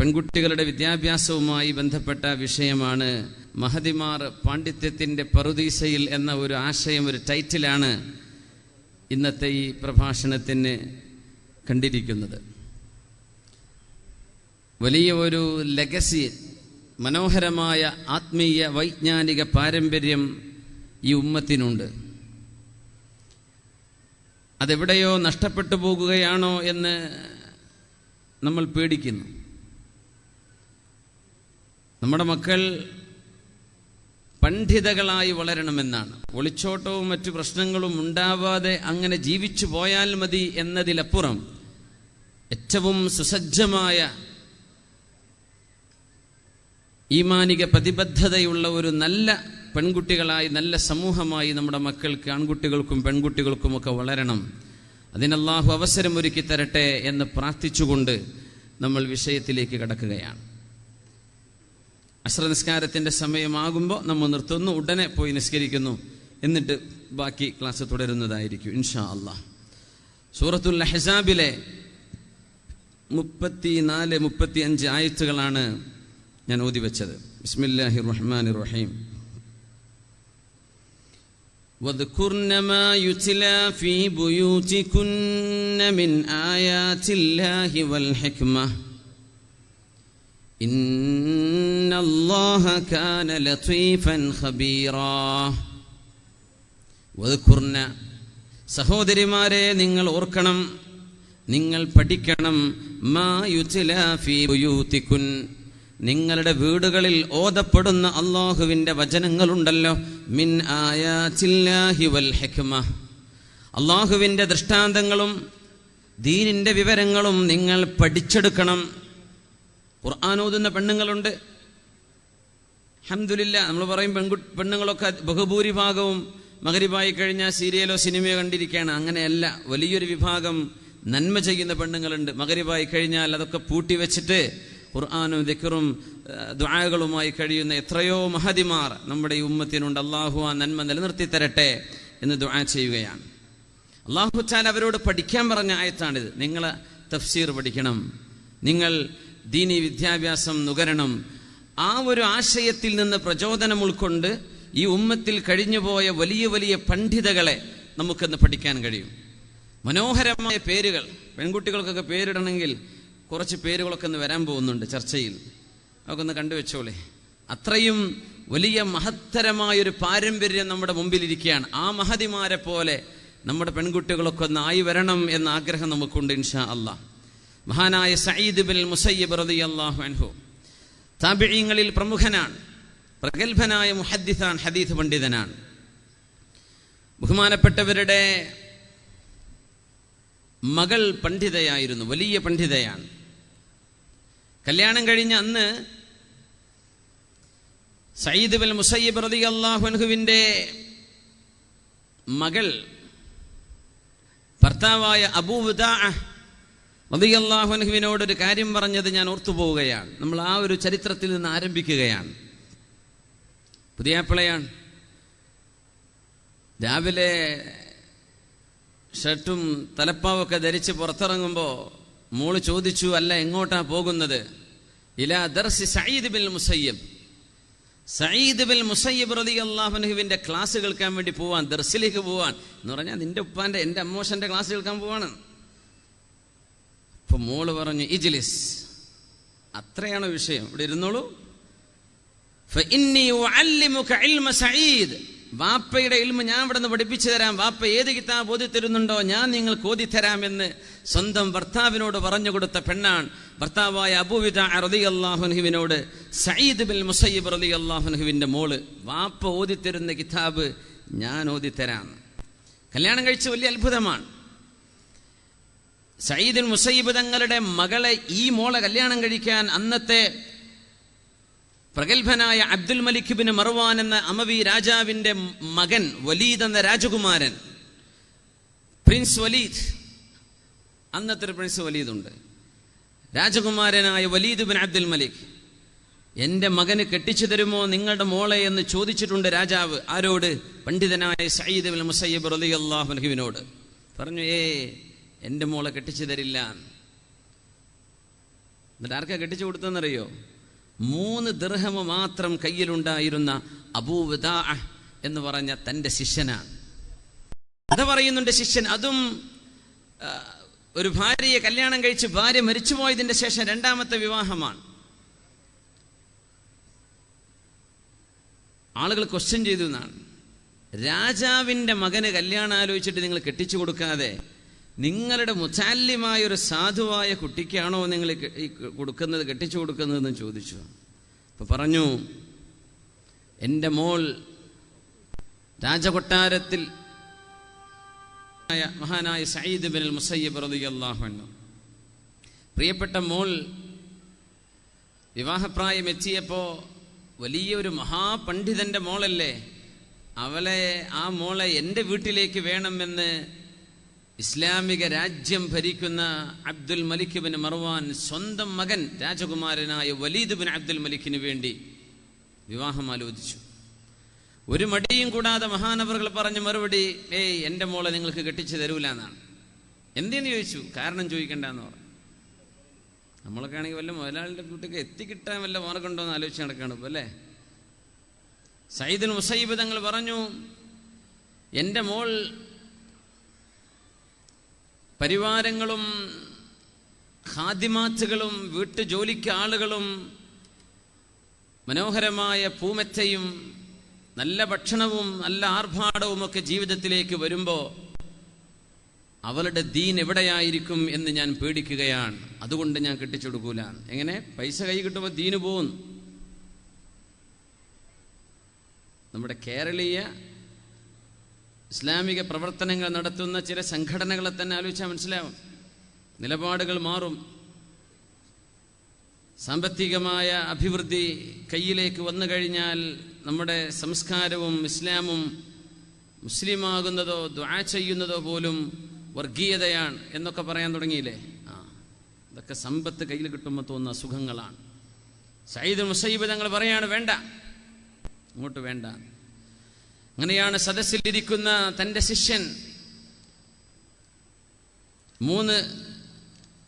പെൺകുട്ടികളുടെ വിദ്യാഭ്യാസവുമായി ബന്ധപ്പെട്ട വിഷയമാണ്. മഹദിമാർ പാണ്ഡിത്യത്തിൻ്റെ പറുദീസയിൽ എന്ന ഒരു ആശയം, ഒരു ടൈറ്റിലാണ് ഇന്നത്തെ ഈ പ്രഭാഷണത്തിന് കണ്ടിരിക്കുന്നത്. വലിയ ഒരു ലെഗസി, മനോഹരമായ ആത്മീയ വൈജ്ഞാനിക പാരമ്പര്യം ഈ ഉമ്മത്തിനുണ്ട്. അതെവിടെയോ നഷ്ടപ്പെട്ടു പോകുകയാണോ എന്ന് നമ്മൾ പേടിക്കുന്നു. നമ്മുടെ മക്കൾ പണ്ഡിതകളായി വളരണമെന്നാണ്. ഒളിച്ചോട്ടവും മറ്റു പ്രശ്നങ്ങളും ഉണ്ടാവാതെ അങ്ങനെ ജീവിച്ചു പോയാൽ മതി എന്നതിലപ്പുറം ഏറ്റവും സുസജ്ജമായ ഈമാനിക പ്രതിബദ്ധതയുള്ള ഒരു നല്ല പെൺകുട്ടികളായി, നല്ല സമൂഹമായി നമ്മുടെ മക്കൾക്ക്, ആൺകുട്ടികൾക്കും പെൺകുട്ടികൾക്കുമൊക്കെ വളരണം. അതിന് അല്ലാഹു അവസരമൊരുക്കി തരട്ടെ എന്ന് പ്രാർത്ഥിച്ചുകൊണ്ട് നമ്മൾ വിഷയത്തിലേക്ക് കടക്കുകയാണ്. അസ്ര നിസ്കാരത്തിൻ്റെ സമയമാകുമ്പോൾ നമ്മൾ നിർത്തുന്നു, ഉടനെ പോയി നിസ്കരിക്കുന്നു, എന്നിട്ട് ബാക്കി ക്ലാസ് തുടരുന്നതായിരിക്കും ഇൻഷാ അല്ലാഹ്. സൂറത്തുൽ അഹ്സാബിലെ 34-35 ആയത്തുകളാണ് ഞാൻ ഓതി വെച്ചത്. ബിസ്മില്ലാഹിർ റഹ്മാനിർ റഹീം. وَاذْكُرْنَ مَا يُتْلَى فِي بُيُوتِكُنَّ مِنْ آيَاتِ اللَّهِ وَالْحِكْمَةِ إِنَّ اللَّهَ كَانَ لَطِيفًا خَبِيرًا. وَاذْكُرْنَ, സഹോദരിമാരെ നിങ്ങൾ ഓർക്കണം, നിങ്ങൾ പഠിക്കണം. മാ യുത്ലാ ഫീ ബുയൂതികുൻ, നിങ്ങളുടെ വീടുകളിൽ ഓതപ്പെടുന്ന അല്ലാഹുവിൻ്റെ വചനങ്ങളുണ്ടല്ലോ. മിൻ ആയാത്തില്ലാഹി വൽ ഹിക്മ, അല്ലാഹുവിൻ്റെ ദൃഷ്ടാന്തങ്ങളും ദീനിൻ്റെ വിവരങ്ങളും നിങ്ങൾ പഠിച്ചെടുക്കണം. ഖുർആൻ ഓതുന്ന പെണ്ണുങ്ങളുണ്ട്. അൽഹംദുലില്ലാഹ്, നമ്മൾ പറയും പെണ്ണുങ്ങളൊക്കെ ബഹുഭൂരിഭാഗവും മഗ്രിബായി കഴിഞ്ഞാൽ സീരിയലോ സിനിമയോ കണ്ടിരിക്കുകയാണ്. അങ്ങനെയല്ല, വലിയൊരു വിഭാഗം നന്മ ചെയ്യുന്ന പെണ്ണുങ്ങളുണ്ട്. മഗ്രിബായി കഴിഞ്ഞാൽ അതൊക്കെ പൂട്ടിവെച്ചിട്ട് ഖുർആനും ദിക്റും ദുആകളുമായി കഴിയുന്ന എത്രയോ മഹദിമാർ നമ്മുടെ ഈ ഉമ്മത്തിനുണ്ട്. അല്ലാഹു ആ നന്മ നിലനിർത്തി തരട്ടെ എന്ന് ദുആ ചെയ്യുകയാണ്. അല്ലാഹു തആല അവരോട് പഠിക്കാൻ പറഞ്ഞ ആയത്താണിത്. നിങ്ങൾ തഫ്സീർ പഠിക്കണം, നിങ്ങൾ ദീനി വിദ്യാഭ്യാസം നുകരണം. ആ ഒരു ആശയത്തിൽ നിന്ന് പ്രചോദനം ഉൾക്കൊണ്ട് ഈ ഉമ്മത്തിൽ കഴിഞ്ഞുപോയ വലിയ വലിയ പണ്ഡിതകളെ നമുക്കിന്ന് പഠിക്കാൻ കഴിയും. മനോഹരമായ പേരുകൾ, പെൺകുട്ടികൾക്കൊക്കെ പേരിടണമെങ്കിൽ കുറച്ച് പേരുകളൊക്കെ ഒന്ന് വരാൻ പോകുന്നുണ്ട് ചർച്ചയിൽ, അതൊക്കെ ഒന്ന് കണ്ടുവെച്ചോളെ. അത്രയും വലിയ മഹത്തരമായൊരു പാരമ്പര്യം നമ്മുടെ മുമ്പിലിരിക്കുകയാണ്. ആ മഹദിമാരെ പോലെ നമ്മുടെ പെൺകുട്ടികളൊക്കെ ഒന്ന് ആയി വരണം എന്ന ആഗ്രഹം നമുക്കുണ്ട് ഇൻഷാ അല്ലാഹ്. മഹാനായ സഈദ് ബിൻ മുസയ്യിബ് റളിയല്ലാഹു അൻഹു താബിഈങ്ങളിൽ പ്രമുഖനാണ്, പ്രഗൽഭനായ മുഹദ്ദിസാൻ, ഹദീസ് പണ്ഡിതനാണ്. ബഹുമാനപ്പെട്ടവരുടെ മകൾ പണ്ഡിതയായിരുന്നു, വലിയ പണ്ഡിതയാണ്. കല്യാണം കഴിഞ്ഞ അന്ന് സഈദ് ബിൻ മുസയ്യിബ് റളിയല്ലാഹു അൻഹുവിൻ്റെ മകൾ ഭർത്താവായ അബൂ വദാഅ റളിയല്ലാഹു അൻഹുവിനോട് ഒരു കാര്യം പറഞ്ഞത് ഞാൻ ഓർത്തുപോവുകയാണ്. നമ്മൾ ആ ഒരു ചരിത്രത്തിൽ നിന്ന് ആരംഭിക്കുകയാണ്. പുതിയാപ്പിളയാണ്. രാവിലെ ഷർട്ടും തലപ്പാവൊക്കെ ധരിച്ച് പുറത്തിറങ്ങുമ്പോൾ മോള് ചോദിച്ചു, അല്ല എങ്ങോട്ടാ പോകുന്നത്? ഇലാ ദർസി Saeed bin Musayyib. Saeed bin Musayyib റളിയല്ലാഹു അൻഹുവിൻ്റെ ക്ലാസ് കേൾക്കാൻ വേണ്ടി പോവാൻ, ദർസിലേക്ക് പോവാൻ എന്ന് പറഞ്ഞാൽ നിന്റെ ഉപ്പാൻ്റെ, എൻ്റെ അമ്മോശൻ്റെ ക്ലാസ് കേൾക്കാൻ പോവാണ്. അപ്പൊ മോള് പറഞ്ഞു, ഇജ്ലിസ്, അത്രയാണ് വിഷയം, ഇവിടെ ഇരുന്നോളൂ. ഫഇന്നി ഉഅല്ലിമുക ഇൽമ സഈദ്, വാപ്പയുടെ ഇൽമ ഞാൻ ഇവിടെ നിന്ന് പഠിപ്പിച്ചു തരാം. വാപ്പ ഏത് കിതാബ് ഓതി തരുന്നുണ്ടോ ഞാൻ നിങ്ങൾക്ക് ഓതിത്തരാമെന്ന് സ്വന്തം ഭർത്താവിനോട് പറഞ്ഞു കൊടുത്ത പെണ്ണാണ്. ഭർത്താവായ അബൂ വദാഅ റളിയല്ലാഹു അൻഹുവിനോട് സഈദ് ബിൻ മുസയ്യിബ് റളിയല്ലാഹു അൻഹുവിൻ്റെ മോള്, വാപ്പ ഓതിത്തരുന്ന കിതാബ് ഞാൻ ഓതിത്തരാം. കല്യാണം കഴിച്ച വലിയ അത്ഭുതമാണ്. സഈദ് ബിൻ മുസയ്യിബ് തങ്ങളുടെ മകളെ, ഈ മോളെ കല്യാണം കഴിക്കാൻ അന്നത്തെ പ്രഗൽഭനായ അബ്ദുൽ മലിക് ബിൻ മർവാൻ എന്ന അമവി രാജാവിൻ്റെ മകൻ വലീദ് എന്ന രാജകുമാരൻ, പ്രിൻസ് വലീദ്, അന്നത്തെ ഒരു പ്രിൻസ് വലീദ് ഉണ്ട്, രാജകുമാരനായ വലീദ് ബിൻ അബ്ദുൽ മലിക്, എൻ്റെ മകന് കെട്ടിച്ചു തരുമോ നിങ്ങളുടെ മോളെ എന്ന് ചോദിച്ചിട്ടുണ്ട് രാജാവ്. ആരോട്? പണ്ഡിതനായ സഈദ് ബിൻ മുസയ്യിബ് റളിയല്ലാഹു അൻഹുവിനോട്. പറഞ്ഞു, എൻ്റെ മോളെ കെട്ടിച്ചു തരില്ല. എന്നിട്ട് ആർക്കാ കെട്ടിച്ചു കൊടുത്തെന്നറിയോ? 3 ദിർഹം മാത്രം കയ്യിലുണ്ടായിരുന്ന അബൂ വദാ എന്ന് പറഞ്ഞ തൻ്റെ ശിഷ്യനാണ്. കഥ പറയുന്നുണ്ട് ശിഷ്യൻ. അതും ഒരു ഭാര്യയെ കല്യാണം കഴിച്ച് ഭാര്യ മരിച്ചുപോയതിൻ്റെ ശേഷം 2ാമത്തെ വിവാഹമാണ്. ആളുകൾ ക്വസ്റ്റ്യൻ ചെയ്തു എന്നാണ്, രാജാവിൻ്റെ മകന് കല്യാണം ആലോചിച്ചിട്ട് നിങ്ങൾ കെട്ടിച്ചു കൊടുക്കാതെ നിങ്ങളുടെ മുതല്ലിമായ ഒരു സാധുവായ കുട്ടിക്കാണോ നിങ്ങൾ കൊടുക്കുന്നത്, കെട്ടിച്ചു കൊടുക്കുന്നതെന്ന് ചോദിച്ചു. അപ്പോൾ പറഞ്ഞു, എൻ്റെ മോൾ രാജകൊട്ടാരത്തിൽ മഹാനായ സഈദ് ബിൻ മുസയ്യിബ് റളിയല്ലാഹു അൻഹു, പ്രിയപ്പെട്ട മോൾ വിവാഹപ്രായം എത്തിയപ്പോൾ വലിയൊരു മഹാപണ്ഡിതൻ്റെ മോളല്ലേ, ആ മോളെ എൻ്റെ വീട്ടിലേക്ക് വേണമെന്ന് ഇസ്ലാമിക രാജ്യം ഭരിക്കുന്ന അബ്ദുൽ മലിക് ബിൻ മർവാൻ സ്വന്തം മകൻ രാജകുമാരനായ വലീദ് ബിൻ അബ്ദുൽ മലിക്കിന് വേണ്ടി വിവാഹം ആലോചിച്ചു. ഒരു മടിയും കൂടാതെ മഹാനവറുകൾ പറഞ്ഞ മറുപടി, എൻ്റെ മോളെ നിങ്ങൾക്ക് കെട്ടിച്ചു തരൂല എന്നാണ്. എന്തിനു ചോദിച്ചു? കാരണം ചോദിക്കണ്ടെന്ന് പറഞ്ഞു. നമ്മളൊക്കെ ആണെങ്കിൽ വല്ല മുതലാളിൻ്റെ വീട്ടിലേക്ക് എത്തിക്കിട്ടാൻ വല്ല മാർഗമുണ്ടോ എന്ന് ആലോചിച്ച് നടക്കുകയാണ് ഇപ്പോൾ അല്ലേ. സയ്യിദുൽ മുസയ്യിബ് തങ്ങൾ പറഞ്ഞു, എൻ്റെ മോൾ പരിവാരങ്ങളും ഖാദിമാത്തുകളും വീട്ടുജോലിക്ക് ആളുകളും മനോഹരമായ പൂമെത്തയും നല്ല ഭക്ഷണവും നല്ല ആർഭാടവും ഒക്കെ ജീവിതത്തിലേക്ക് വരുമ്പോൾ അവളുടെ ദീൻ എവിടെയായിരിക്കും എന്ന് ഞാൻ പേടിക്കുകയാണ്. അതുകൊണ്ട് ഞാൻ കെട്ടിച്ചു കൊടുക്കൂല. എങ്ങനെ? പൈസ കൈ കിട്ടുമ്പോൾ ദീന് പോകുന്നു. നമ്മുടെ കേരളീയ ഇസ്ലാമിക പ്രവർത്തനങ്ങൾ നടത്തുന്ന ചില സംഘടനകളെ തന്നെ ആലോചിച്ചാൽ മനസ്സിലാവും. നിലപാടുകൾ മാറും. സാമ്പത്തികമായ അഭിവൃദ്ധി കയ്യിലേക്ക് വന്നു കഴിഞ്ഞാൽ നമ്മുടെ സംസ്കാരവും ഇസ്ലാമും മുസ്ലിമാകുന്നതോ ദുആ ചെയ്യുന്നതോ പോലും വർഗീയതയാണ് എന്നൊക്കെ പറയാൻ തുടങ്ങിയില്ലേ. ഇതൊക്കെ സമ്പത്ത് കയ്യിൽ കിട്ടുമ്പോൾ തോന്നുന്ന സുഖങ്ങളാണ്. സയ്യിദ് മുസയ്യിബ് തങ്ങൾ പറയാണ്, വേണ്ട, അങ്ങോട്ട് വേണ്ട. അങ്ങനെയാണ് സദസ്സിലിരിക്കുന്ന തൻ്റെ ശിഷ്യൻ 3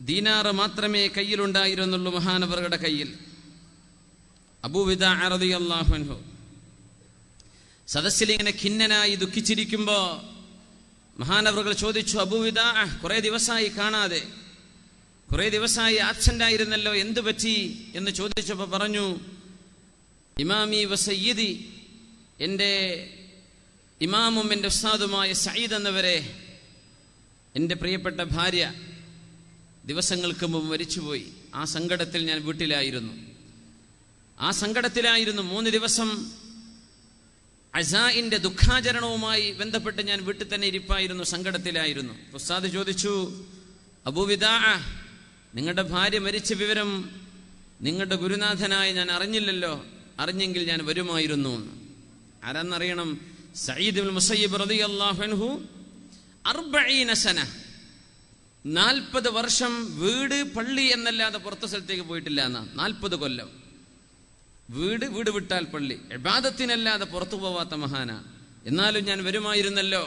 ദീനാറ് മാത്രമേ കയ്യിലുണ്ടായിരുന്നുള്ളൂ മഹാനവറുടെ കയ്യിൽ. അബൂ വദാ റളിയല്ലാഹു അൻഹു സദസ്സിൽ ഇങ്ങനെ ഖിന്നനായി ദുഃഖിച്ചിരിക്കുമ്പോൾ മഹാനവറുകൾ ചോദിച്ചു, അബൂ വദാ, കുറേ ദിവസമായി കാണാതെ, കുറേ ദിവസമായി ആബ്സെന്റ് ആയിരുന്നല്ലോ, എന്തു പറ്റി എന്ന് ചോദിച്ചപ്പോൾ പറഞ്ഞു, ഇമാമി വസയ്യിദി, എൻ്റെ ഇമാമും എൻ്റെ ഉസ്താദുമായ സഈദ് എന്നവരെ എൻ്റെ പ്രിയപ്പെട്ട ഭാര്യ ദിവസങ്ങൾക്ക് മുമ്പ് മരിച്ചുപോയി. ആ സങ്കടത്തിൽ ഞാൻ വീട്ടിലായിരുന്നു. 3 ദിവസം അസാഇന്റെ ദുഃഖാചരണവുമായി ബന്ധപ്പെട്ട് ഞാൻ വീട്ടിൽ തന്നെ ഇരിപ്പായിരുന്നു, സങ്കടത്തിലായിരുന്നു. ഉസ്താദ് ചോദിച്ചു, അബൂ വദാ, നിങ്ങളുടെ ഭാര്യ മരിച്ച വിവരം നിങ്ങളുടെ ഗുരുനാഥനായ ഞാൻ അറിഞ്ഞില്ലല്ലോ, അറിഞ്ഞെങ്കിൽ ഞാൻ വരുമായിരുന്നു. ആരാന്നറിയണം? സഈദ് ഇബ്നുൽ മുസയ്യിബ് റളിയല്ലാഹു അൻഹു 40 സന, 40 വർഷം വീട് പള്ളി എന്നല്ലാതെ പുറത്തെ സ്ഥലത്തേക്ക് പോയിട്ടില്ല എന്നാ. 40 കൊല്ലം വീട് വിട്ടാൽ പള്ളി, ഇബാദത്തിനല്ലാതെ പുറത്തു പോവാത്ത മഹാനാ. എന്നാലും ഞാൻ വരുമായിരുന്നല്ലോ.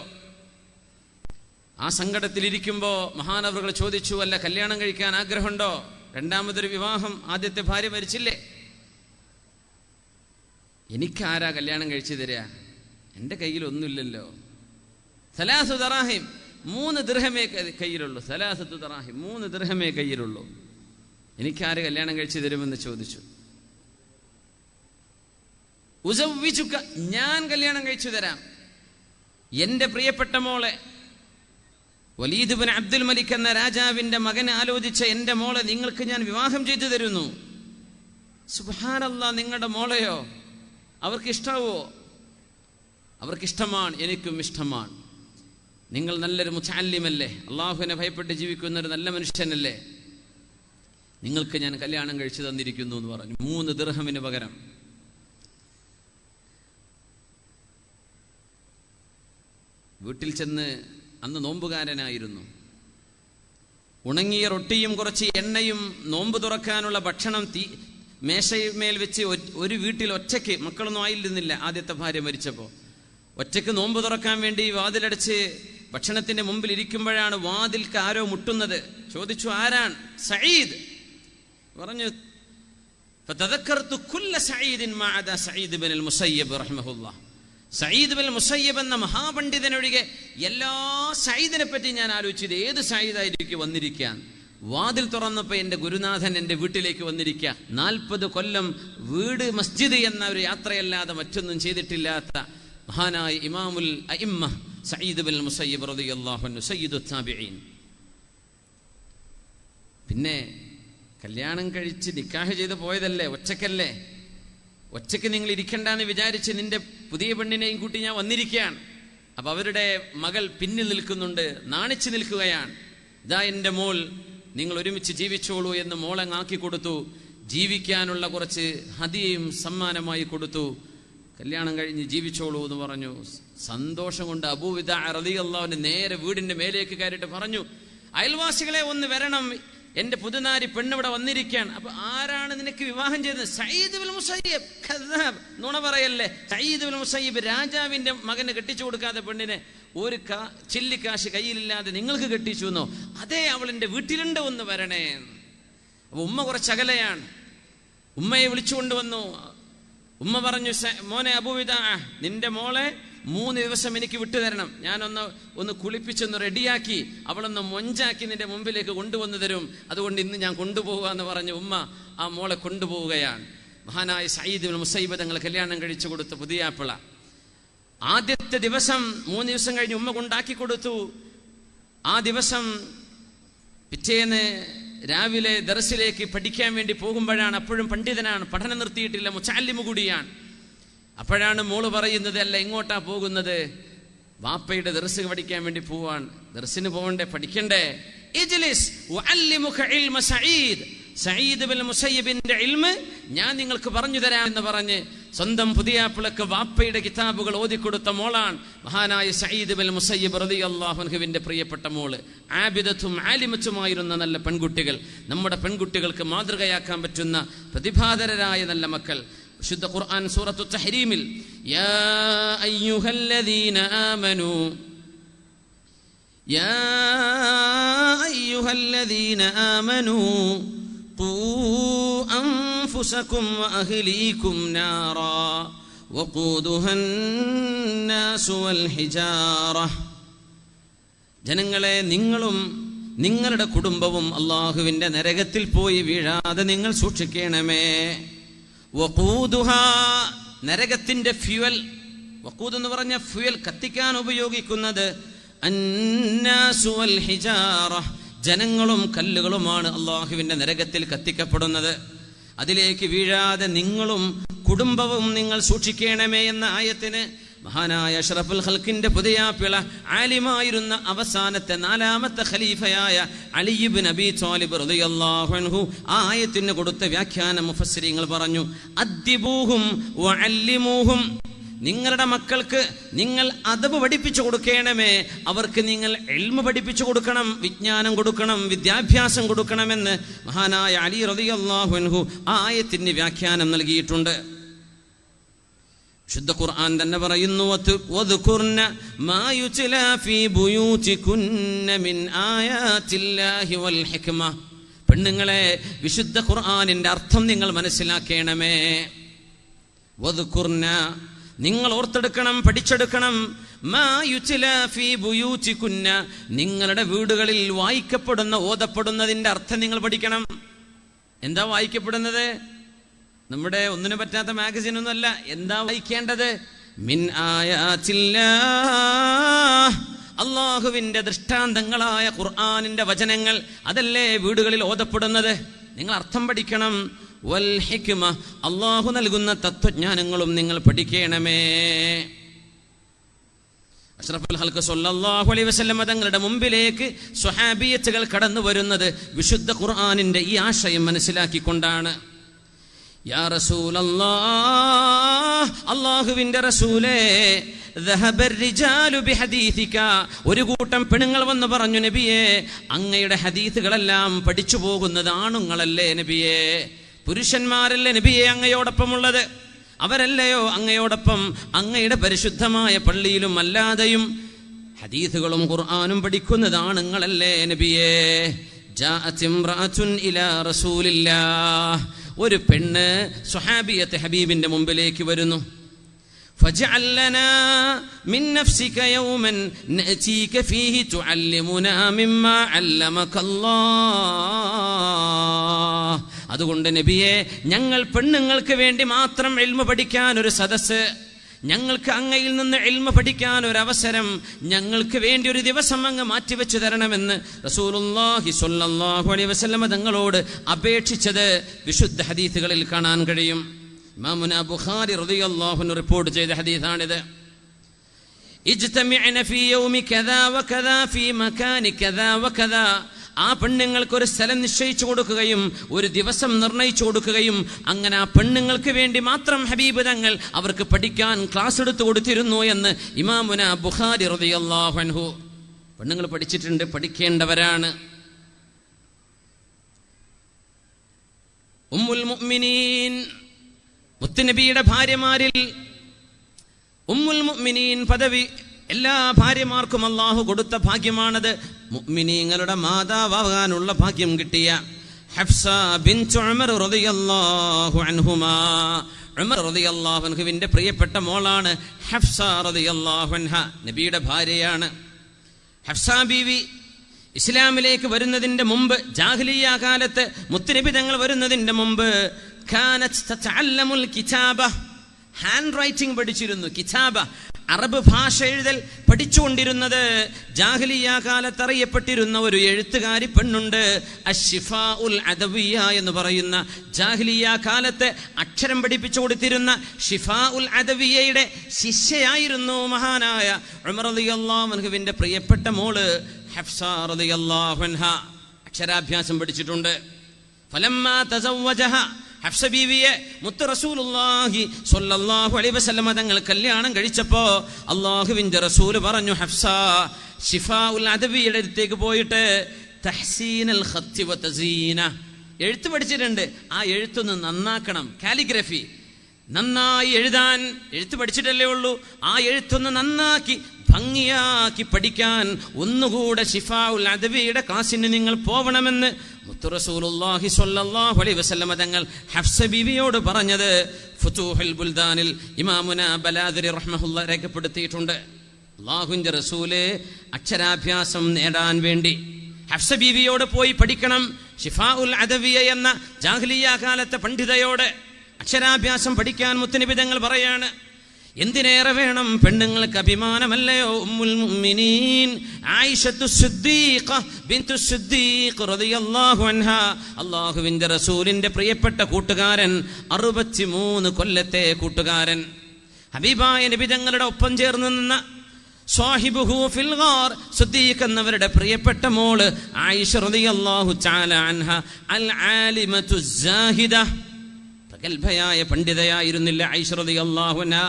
ആ സങ്കടത്തിലിരിക്കുമ്പോൾ മഹാനവറുകൾ ചോദിച്ചു, അല്ല കല്യാണം കഴിക്കാൻ ആഗ്രഹമുണ്ടോ? 2ാമതൊരു വിവാഹം, ആദ്യത്തെ ഭാര്യ മരിച്ചില്ലേ, എനിക്കാരാ കല്യാണം കഴിച്ചു തരിക? എൻ്റെ കയ്യിലൊന്നുമില്ലല്ലോ. 3 ദറാഹിം, 3 ദിർഹമേ കയ്യിലുള്ളൂ. 3 ദറാഹിം, 3 ദിർഹമേ കയ്യിലുള്ളൂ. എനിക്കാര് കല്യാണം കഴിച്ചു തരുമെന്ന് ചോദിച്ചു. ഉസവ്വിജുക, ഞാൻ കല്യാണം കഴിച്ചു തരാം. എൻ്റെ പ്രിയപ്പെട്ട മോളെ, വലീദ് ബിൻ അബ്ദുൽ മലിക് എന്ന രാജാവിൻ്റെ മകനെ ആലോചിച്ച എൻ്റെ മോളെ നിങ്ങൾക്ക് ഞാൻ വിവാഹം ചെയ്തു തരുന്നു. സുബ്ഹാനല്ലാഹ്, നിങ്ങളുടെ മോളെയോ? അവർക്ക് ഇഷ്ടാവോ? അവർക്കിഷ്ടമാണ്, എനിക്കും ഇഷ്ടമാണ്. നിങ്ങൾ നല്ലൊരു മുതഅല്ലിമല്ലേ, അള്ളാഹുവിനെ ഭയപ്പെട്ട് ജീവിക്കുന്ന ഒരു നല്ല മനുഷ്യനല്ലേ, നിങ്ങൾക്ക് ഞാൻ കല്യാണം കഴിച്ചു തന്നിരിക്കുന്നു എന്ന് പറഞ്ഞു. 3 ദിർഹമിന് പകരം. വീട്ടിൽ ചെന്ന്, അന്ന് നോമ്പുകാരനായിരുന്നു, ഉണങ്ങിയ റൊട്ടിയും കുറച്ച് എണ്ണയും നോമ്പ് തുറക്കാനുള്ള ഭക്ഷണം മേശമേൽ വെച്ച് ഒരു വീട്ടിൽ ഒറ്റയ്ക്ക്, മക്കളൊന്നും ആയിരുന്നില്ല ആദ്യത്തെ ഭാര്യ മരിച്ചപ്പോൾ, ഒറ്റയ്ക്ക് നോമ്പ് തുറക്കാൻ വേണ്ടി വാതിലടച്ച് ഭക്ഷണത്തിന്റെ മുമ്പിൽ ഇരിക്കുമ്പോഴാണ് വാതിൽക്ക് ആരോ മുട്ടുന്നത്. ചോദിച്ചു, ആരാണ്? സഈദ്. പറഞ്ഞു ഫതദക്കർതു കുല്ല സഈദിൻ മഅദ സഈദ് ഇബ്നുൽ മുസയ്യിബ് റഹിമഹുല്ലാഹ്. സഈദ് ഇബ്നുൽ മുസയ്യിബ് എന്ന മഹാപണ്ഡിതനൊഴികെ എല്ലാ സഈദിനെ പറ്റി ഞാൻ ആലോചിച്ചത് ഏത് സഈദായിരിക്കും വന്നിരിക്കാൻ. വാതിൽ തുറന്നപ്പോൾ എൻ്റെ ഗുരുനാഥൻ എൻ്റെ വീട്ടിലേക്ക് വന്നിരിക്കുക. 40 കൊല്ലം വീട് മസ്ജിദ് എന്ന ഒരു യാത്രയല്ലാതെ മറ്റൊന്നും ചെയ്തിട്ടില്ലാത്ത മഹാനായ ഇമാമുൽ അഇമ്മ സഈദ് ഇബ്നുൽ മുസയ്യിബ് റളിയല്ലാഹു അൻഹു സയ്യിദുത് താബിഈൻ. പിന്നെ കല്യാണം കഴിച്ച് നിക്കാഹ് ചെയ്ത് പോയതല്ലേ, ഒറ്റക്കല്ലേ, ഒറ്റയ്ക്ക് നിങ്ങൾ ഇരിക്കണ്ടെന്ന് വിചാരിച്ച് നിന്റെ പുതിയ പെണ്ണിനെയും കൂട്ടി ഞാൻ വന്നിരിക്കുകയാണ്. അപ്പൊ അവരുടെ മകൾ പിന്നിൽ നിൽക്കുന്നുണ്ട്, നാണിച്ചു നിൽക്കുകയാണ്. ഇതാ എൻ്റെ മോൾ, നിങ്ങൾ ഒരുമിച്ച് ജീവിച്ചോളൂ എന്ന് മോളങ്ങാക്കി കൊടുത്തു. ജീവിക്കാനുള്ള കുറച്ച് ഹദിയയും സമ്മാനമായി കൊടുത്തു. കല്യാണം കഴിഞ്ഞ് ജീവിച്ചോളൂ എന്ന് പറഞ്ഞു. സന്തോഷം കൊണ്ട് അബൂ വിദാ റളിയല്ലാഹു അൻഹു നേരെ വീടിന്റെ മേലേക്ക് കയറിയിട്ട് പറഞ്ഞു, അയൽവാസികളെ ഒന്ന് വരണം, എന്റെ പുതുനാരി പെണ്ണിവിടെ വന്നിരിക്കുകയാണ്. അപ്പൊ ആരാണ് നിനക്ക് വിവാഹം ചെയ്തത്? സഈദ് ഇബ്നുൽ മുസയ്യിബ്. കദ്ദാബ്, നുണ പറയല്ലേ. സഈദ് ഇബ്നുൽ മുസയ്യിബ് രാജാവിന്റെ മകന് കെട്ടിച്ചു കൊടുക്കാതെ പെണ്ണിനെ ഒരു ചില്ലിക്കാശ് കയ്യിലില്ലാതെ നിങ്ങൾക്ക് കെട്ടിച്ചു എന്നോ? അതേ, അവൾ എൻ്റെ വീട്ടിലുണ്ട്, ഒന്ന് വരണേ. അപ്പൊ ഉമ്മ കുറച്ചകലെയാണ്. ഉമ്മയെ വിളിച്ചു കൊണ്ടുവന്നു. ഉമ്മ പറഞ്ഞു, മോനെ അബൂ വിദാ, നിന്റെ മോളെ 3 ദിവസം എനിക്ക് വിട്ടുതരണം. ഞാനൊന്ന് കുളിപ്പിച്ചൊന്ന് റെഡിയാക്കി അവളൊന്ന് മൊഞ്ചാക്കി നിന്റെ മുമ്പിലേക്ക് കൊണ്ടുവന്നു തരും. അതുകൊണ്ട് ഇന്ന് ഞാൻ കൊണ്ടുപോവുക എന്ന് പറഞ്ഞു ഉമ്മ ആ മോളെ കൊണ്ടുപോവുകയാണ്. മഹാനായ സഈദ് ഇബ്നുൽ മുസയ്യിബ് തങ്ങൾ കല്യാണം കഴിച്ചു കൊടുത്ത പുതിയാപ്പിള. ആദ്യത്തെ ദിവസം 3 ദിവസം കഴിഞ്ഞ് ഉമ്മ കൊണ്ടാക്കി കൊടുത്തു. ആ ദിവസം പിറ്റേന്ന് രാവിലെ ദർസിലേക്ക് പഠിക്കാൻ വേണ്ടി പോകുമ്പോഴാണ്, അപ്പോഴും പണ്ഡിതനാണ്, പഠനം നിർത്തിയിട്ടില്ല, മുതഅല്ലിമു കൂടിയാണ്. അപ്പോഴാണ് മോള് പറയുന്നത്, അല്ല എങ്ങോട്ടാ പോകുന്നത്? വാപ്പയുടെ ദർസ് പഠിക്കാൻ വേണ്ടി പോവാൻ. ദർസിന് പോകണ്ടേ, പഠിക്കണ്ടേ? ഇജ്ലിസ് വഅല്ലിമുക ഇൽമ സഈദ്, സഈദ് ഇബ്നുൽ മുസയ്യിബിന്റെ ഇൽമ് ഞാൻ നിങ്ങൾക്ക് പറഞ്ഞു തരാം എന്ന് പറഞ്ഞ് സ്വന്തം പുതിയാപ്പിളക്ക് വാപ്പയുടെ കിതാബുകൾ ഓതിക്കൊടുത്ത മോളാണ് മഹാനായ സഈദ് ഇബ്നുൽ മുസയ്യിബ് റളിയല്ലാഹു അൻഹുവിന്റെ പ്രിയപ്പെട്ട മോള്. ആബിദത്തും ആലിമത്തുമായിരുന്ന നല്ല പെൺകുട്ടികൾ, നമ്മുടെ പെൺകുട്ടികൾക്ക് മാതൃകയാക്കാൻ പറ്റുന്ന പ്രതിഭാധരരായ നല്ല മക്കൾ. വിശുദ്ധ ഖുർആൻ സൂറത്തു തഹ്രീമിൽ യാ അയ്യുഹല്ലദീന ആമനൂ ഖൂ അൻഫുസകും വഅഹ്ലീകും നാറാ വഖൂദുഹന്നാസു വൽ ഹിജാറ. ജനങ്ങളെ, നിങ്ങളും നിങ്ങളുടെ കുടുംബവും അല്ലാഹുവിന്റെ നരകത്തിൽ പോയി വീഴാതെ നിങ്ങൾ സൂക്ഷിക്കണമേ. വഖൂദുഹ, നരകത്തിന്റെ ഫ്യൂവൽ. വഖൂദ് എന്ന് പറഞ്ഞ ഫ്യൂവൽ, കത്തിക്കാൻ ഉപയോഗിക്കുന്നത്. അന്നാസു വൽ ഹിജാറ, ജനങ്ങളും കല്ലുകളുമാണ് അല്ലാഹുവിന്റെ നരകത്തിൽ കത്തിക്കപ്പെടുന്നത്. അതിലേക്ക് വീഴാതെ നിങ്ങളും കുടുംബവും നിങ്ങൾ സൂക്ഷിക്കണമേ എന്ന ആയത്തിന് മഹാനായ അഷ്റഫുൽ ഖൽഖിന്റെ പുതിയാപ്പിള ആലിമായിരുന്ന അവസാനത്തെ 4ാമത്തെ ഖലീഫയായ അലി ഇബ്നു അബീ ത്വാലിബ് റളിയല്ലാഹു അൻഹു ആ ആയത്തിന് കൊടുത്ത വ്യാഖ്യാനം മുഫസ്സിരീങ്ങൾ പറഞ്ഞു, അദ്ദിബൂഹും വഅല്ലിമൂഹും, നിങ്ങളുടെ മക്കൾക്ക് നിങ്ങൾ അദബ് പഠിപ്പിച്ചു കൊടുക്കണമേ, അവർക്ക് നിങ്ങൾ ഇൽമ് പഠിപ്പിച്ചു കൊടുക്കണം, വിജ്ഞാനം കൊടുക്കണം, വിദ്യാഭ്യാസം കൊടുക്കണമെന്ന് മഹാനായ അലി റളിയല്ലാഹു അൻഹു ആ ആയത്തിന് വ്യാഖ്യാനം നൽകിയിട്ടുണ്ട്. ശുദ്ധ ഖുർആൻ തന്നെ പറയുന്നു, വദ്കുർന മാ യുത്ലാ ഫീ ബുയൂതികുന്ന മിൻ ആയാതില്ലാഹി വൽ ഹിക്മ. പെണ്ണുങ്ങളെ, വിശുദ്ധ ഖുർആനിന്റെ അർത്ഥം നിങ്ങൾ മനസ്സിലാക്കണമേ. വദ്കുർന, നിങ്ങൾ ഓർത്തെടുക്കണം, പഠിച്ചെടുക്കണം. മാ യുത്ലാ ഫീ ബുയൂതികുന്ന, നിങ്ങളുടെ വീടുകളിൽ വായിക്കപ്പെടുന്ന ഓതപ്പെടുന്നതിന്റെ അർത്ഥം നിങ്ങൾ പഠിക്കണം. എന്താ വായിക്കപ്പെടുന്നത്? നമ്മുടെ ഒന്നിനു പറ്റാത്ത മാഗസിനൊന്നും അല്ല. എന്താ വായിക്കേണ്ടത്? മിൻ ആയാതില്ലാഹ്, അല്ലാഹുവിന്റെ ദൃഷ്ടാന്തങ്ങളായ ഖുർആനിന്റെ വചനങ്ങൾ, അതല്ലേ വീടുകളിൽ ഓതപ്പെടുന്നത്. നിങ്ങൾ അർത്ഥം പഠിക്കണം. വൽ ഹിക്മ, അല്ലാഹു നൽകുന്ന തത്വജ്ഞാനങ്ങളും നിങ്ങൾ പഠിക്കണമേ. അഷ്റഫുൽ ഖൽഖ് സ്വല്ലല്ലാഹു അലൈഹി വസല്ലം തങ്ങളുടെ മുമ്പിലേക്ക് സ്വഹാബിയത്തുകൾ കടന്നു വരുന്നത് വിശുദ്ധ ഖുർആനിന്റെ ഈ ആശയം മനസ്സിലാക്കിക്കൊണ്ടാണ്. യാ റസൂലല്ലാഹ്, അല്ലാഹുവിന്റെ റസൂലേ, ദഹബർ റിജാലു ബിഹദീസിക, ഒരു കൂട്ടം പെണ്ണുങ്ങൾ വന്ന് പറഞ്ഞു, നബിയേ, അങ്ങയുടെ ഹദീസുകളെല്ലാം പഠിച്ചു പോകുന്നത് ആണുങ്ങളല്ലേ നബിയേ, പുരുഷന്മാരല്ലേ നബിയേ അങ്ങയോടൊപ്പമുള്ളത്? അവരല്ലയോ അങ്ങയോടൊപ്പം അങ്ങയുടെ പരിശുദ്ധമായ പള്ളിയിലും അല്ലാതെയും ഹദീസുകളും ഖുർആനും പഠിക്കുന്നത് ആണുങ്ങളല്ലേ നബിയേ? ജാഅത് ഇംറഅതുൻ ഇലാ റസൂലില്ലാഹ്, ഒരു പെണ്ണ് സ്വഹാബിയത്ത് ഹബീബിന്റെ മുമ്പിലേക്ക് വരുന്നു. فاجعل لنا من نفسك يوما نأتيك فيه تعلمنا مما علمك الله. അതുകൊണ്ട് നബിയെ, ഞങ്ങൾ പെണ്ണുങ്ങൾക്ക് വേണ്ടി മാത്രം ഇൽമ പഠിക്കാൻ ഒരു സദസ്സ്, ഞങ്ങൾക്ക് അങ്ങയിൽ നിന്ന് ഇൽമ പഠിക്കാൻ ഒരു അവസരം, ഞങ്ങൾക്ക് വേണ്ടി ഒരു ദിവസം അങ്ങ് മാറ്റിവെച്ചു തരണമെന്ന് റസൂലുള്ളാഹി സ്വല്ലല്ലാഹു അലൈഹി വസല്ലം തങ്ങളോട് അപേക്ഷിച്ചത് വിശുദ്ധ ഹദീസുകളിൽ കാണാൻ കഴിയും. ഇമാമുന ബുഖാരി റളിയല്ലാഹു അൻഹു റിപ്പോർട്ട് ചെയ്ത ഹദീസാണിത്. ഇജ്തമിഅന ഫീ യൗമി കദാ വകദാ ഫീ മകാനി കദാ വകദാ. ആ പെണ്ണുങ്ങൾക്ക് ഒരു സ്ഥലം നിശ്ചയിച്ചു കൊടുക്കുകയും ഒരു ദിവസം നിർണയിച്ചു കൊടുക്കുകയും അങ്ങനെ ആ പെണ്ണുങ്ങൾക്ക് വേണ്ടി മാത്രം ഹബീബ് തങ്ങൾ അവർക്ക് പഠിക്കാൻ ക്ലാസ് എടുത്തു കൊടുത്തിരുന്നു എന്ന് ഇമാമുന ബുഖാരി റളിയല്ലാഹു അൻഹു. പെണ്ണുങ്ങൾ പഠിച്ചിട്ടുണ്ട്, പഠിക്കേണ്ടവരാണ്. ഉമ്മുൽ മുഅ്മിനീൻ, മുത്തുനബിയുടെ ഭാര്യമാരിൽ ഉമ്മുൽ മുഅ്മിനീൻ പദവി എല്ലാ ഭാര്യമാർക്കും അല്ലാഹു കൊടുത്ത ഭാഗ്യമാണത്. മുഅ്മിനീങ്ങളുടെ മാതാവാകാനുള്ള ഭാഗ്യം കിട്ടിയ ഹഫ്സ ബിൻത് ഉമർ റളിയല്ലാഹു അൻഹുമാ. ഉമർ റളിയല്ലാഹു അൻഹുവിന്റെ പ്രിയപ്പെട്ട മോളാണ് ഹഫ്സ റളിയല്ലാഹു അൻഹ, നബിയുടെ ഭാര്യയാണ്. ഹഫ്സ ബീവി ഇസ്ലാമിലേക്ക് വരുന്നതിന്റെ മുമ്പ്, ജാഹിലിയ്യ കാലത്ത് മുത്തുനബി തങ്ങൾ വരുന്നതിന്റെ മുമ്പ് കാനത്ത് തതഅല്ലമുൽ കിതാബ, ഹാൻഡ് റൈറ്റിംഗ് പഠിച്ചിരുന്നു. കിതാബ, അറബ് ഭാഷ എഴുതൽ പഠിച്ചുകൊണ്ടിരുന്നത് ജാഹിലിയ്യ കാലത്ത് അറിയപ്പെട്ടിരുന്ന ഒരു എഴുത്തുകാരി പെണ്ണുണ്ട്, അശ്ശിഫാ ഉൽ അദവിയ എന്ന് പറയുന്ന. ജാഹിലിയ്യ കാലത്ത് അക്ഷരം പഠിപ്പിച്ചു കൊടുത്തിരുന്ന ഷിഫാ ഉൽ അദവിയയുടെ ശിഷ്യയായിരുന്നു മഹാനായ ഉമർ റളിയല്ലാഹു അൻഹുവിന്റെ പ്രിയപ്പെട്ട മോള് ഹഫ്സ റളിയല്ലാഹു അൻഹ. അക്ഷരാഭ്യാസം പഠിച്ചിട്ടുണ്ട്. ഫലമ്മാ തസവ്വജഹ, ഹഫ്സ ബീവിയെ മുത്ത് റസൂലുള്ളാഹി സ്വല്ലല്ലാഹു അലൈഹി വസല്ലം തങ്ങൾ കല്യാണം കഴിച്ചപ്പോ അല്ലാഹുവിന്റെ റസൂല് പറഞ്ഞു, ഹഫ്സ ശിഫാ ഉൽ അദവിയുടെ അടുത്തേക്ക് പോയിട്ട് തഹ്സീനൽ ഖത്തി വ തസീന, എഴുത്ത് പഠിച്ചിട്ടുണ്ട്, ആ എഴുത്തൊന്ന് നന്നാക്കണം. കാലിഗ്രഫി നന്നായി എഴുതാൻ എഴുത്ത് പഠിച്ചിട്ടല്ലേ ഉള്ളൂ, ആ എഴുത്തൊന്ന് നന്നാക്കി ഭംഗിയാക്കി പഠിക്കാൻ ഒന്നുകൂടെ ശിഫാ ഉൽ അദവിയുടെ ക്ലാസ്സിന് നിങ്ങൾ പോവണമെന്ന് മുത്ത് റസൂലുള്ളാഹി സ്വല്ലല്ലാഹു അലൈഹി വസല്ലം തങ്ങൾ ഹഫ്സ ബീവിയോട് പറഞ്ഞത് ഫുതൂഹുൽ ബുൽദാനിൽ ഇമാമുന ബലാദരി റഹ്മഹുല്ലാഹ് രേഖപ്പെടുത്തിയിട്ടുണ്ട്. അല്ലാഹുവിന്റെ റസൂല് അക്ഷരാഭ്യാസം നേടാൻ വേണ്ടി ഹഫ്സ ബീവിയോട് പോയി പഠിക്കണം. ശിഫാ ഉൽ അദവിയ എന്ന ജാഹിലിയ്യ കാലത്തെ പണ്ഡിതയോട് അക്ഷരാഭ്യാസം പഠിക്കാൻ മുത്തുനബി തങ്ങൾ പറയാണ്. എന്തിനേറെ വേണം, പെണ്ണുങ്ങൾക്ക് അഭിമാനമല്ലയോ ഉമ്മുൽ മുഅ്മിനീൻ ആയിഷത്തു സിദ്ദീഖ ബിൻതു സിദ്ദീഖ് റളിയല്ലാഹു അൻഹാ, അല്ലാഹുവിന്റെ റസൂലിന്റെ പ്രിയപ്പെട്ട കൂട്ടുകാരൻ, 63 കൊല്ലത്തെ കൂട്ടുകാരൻ, ഹബീബായ നബി തങ്ങളുടെ ഒപ്പം ചേർന്ന് നിന്ന സ്വാഹിബുഹു ഫിൽ ഗാർ സിദ്ദീഖ് എന്നവരുടെ പ്രിയപ്പെട്ട മോള് ആയിഷ റളിയല്ലാഹു തആല അൻഹ അൽ ആലിമതു സാഹിദ, പ്രഗൽഭയായ പണ്ഡിതയായിരുന്നില്ല ആയിഷ റളിയല്ലാഹു അൻഹ.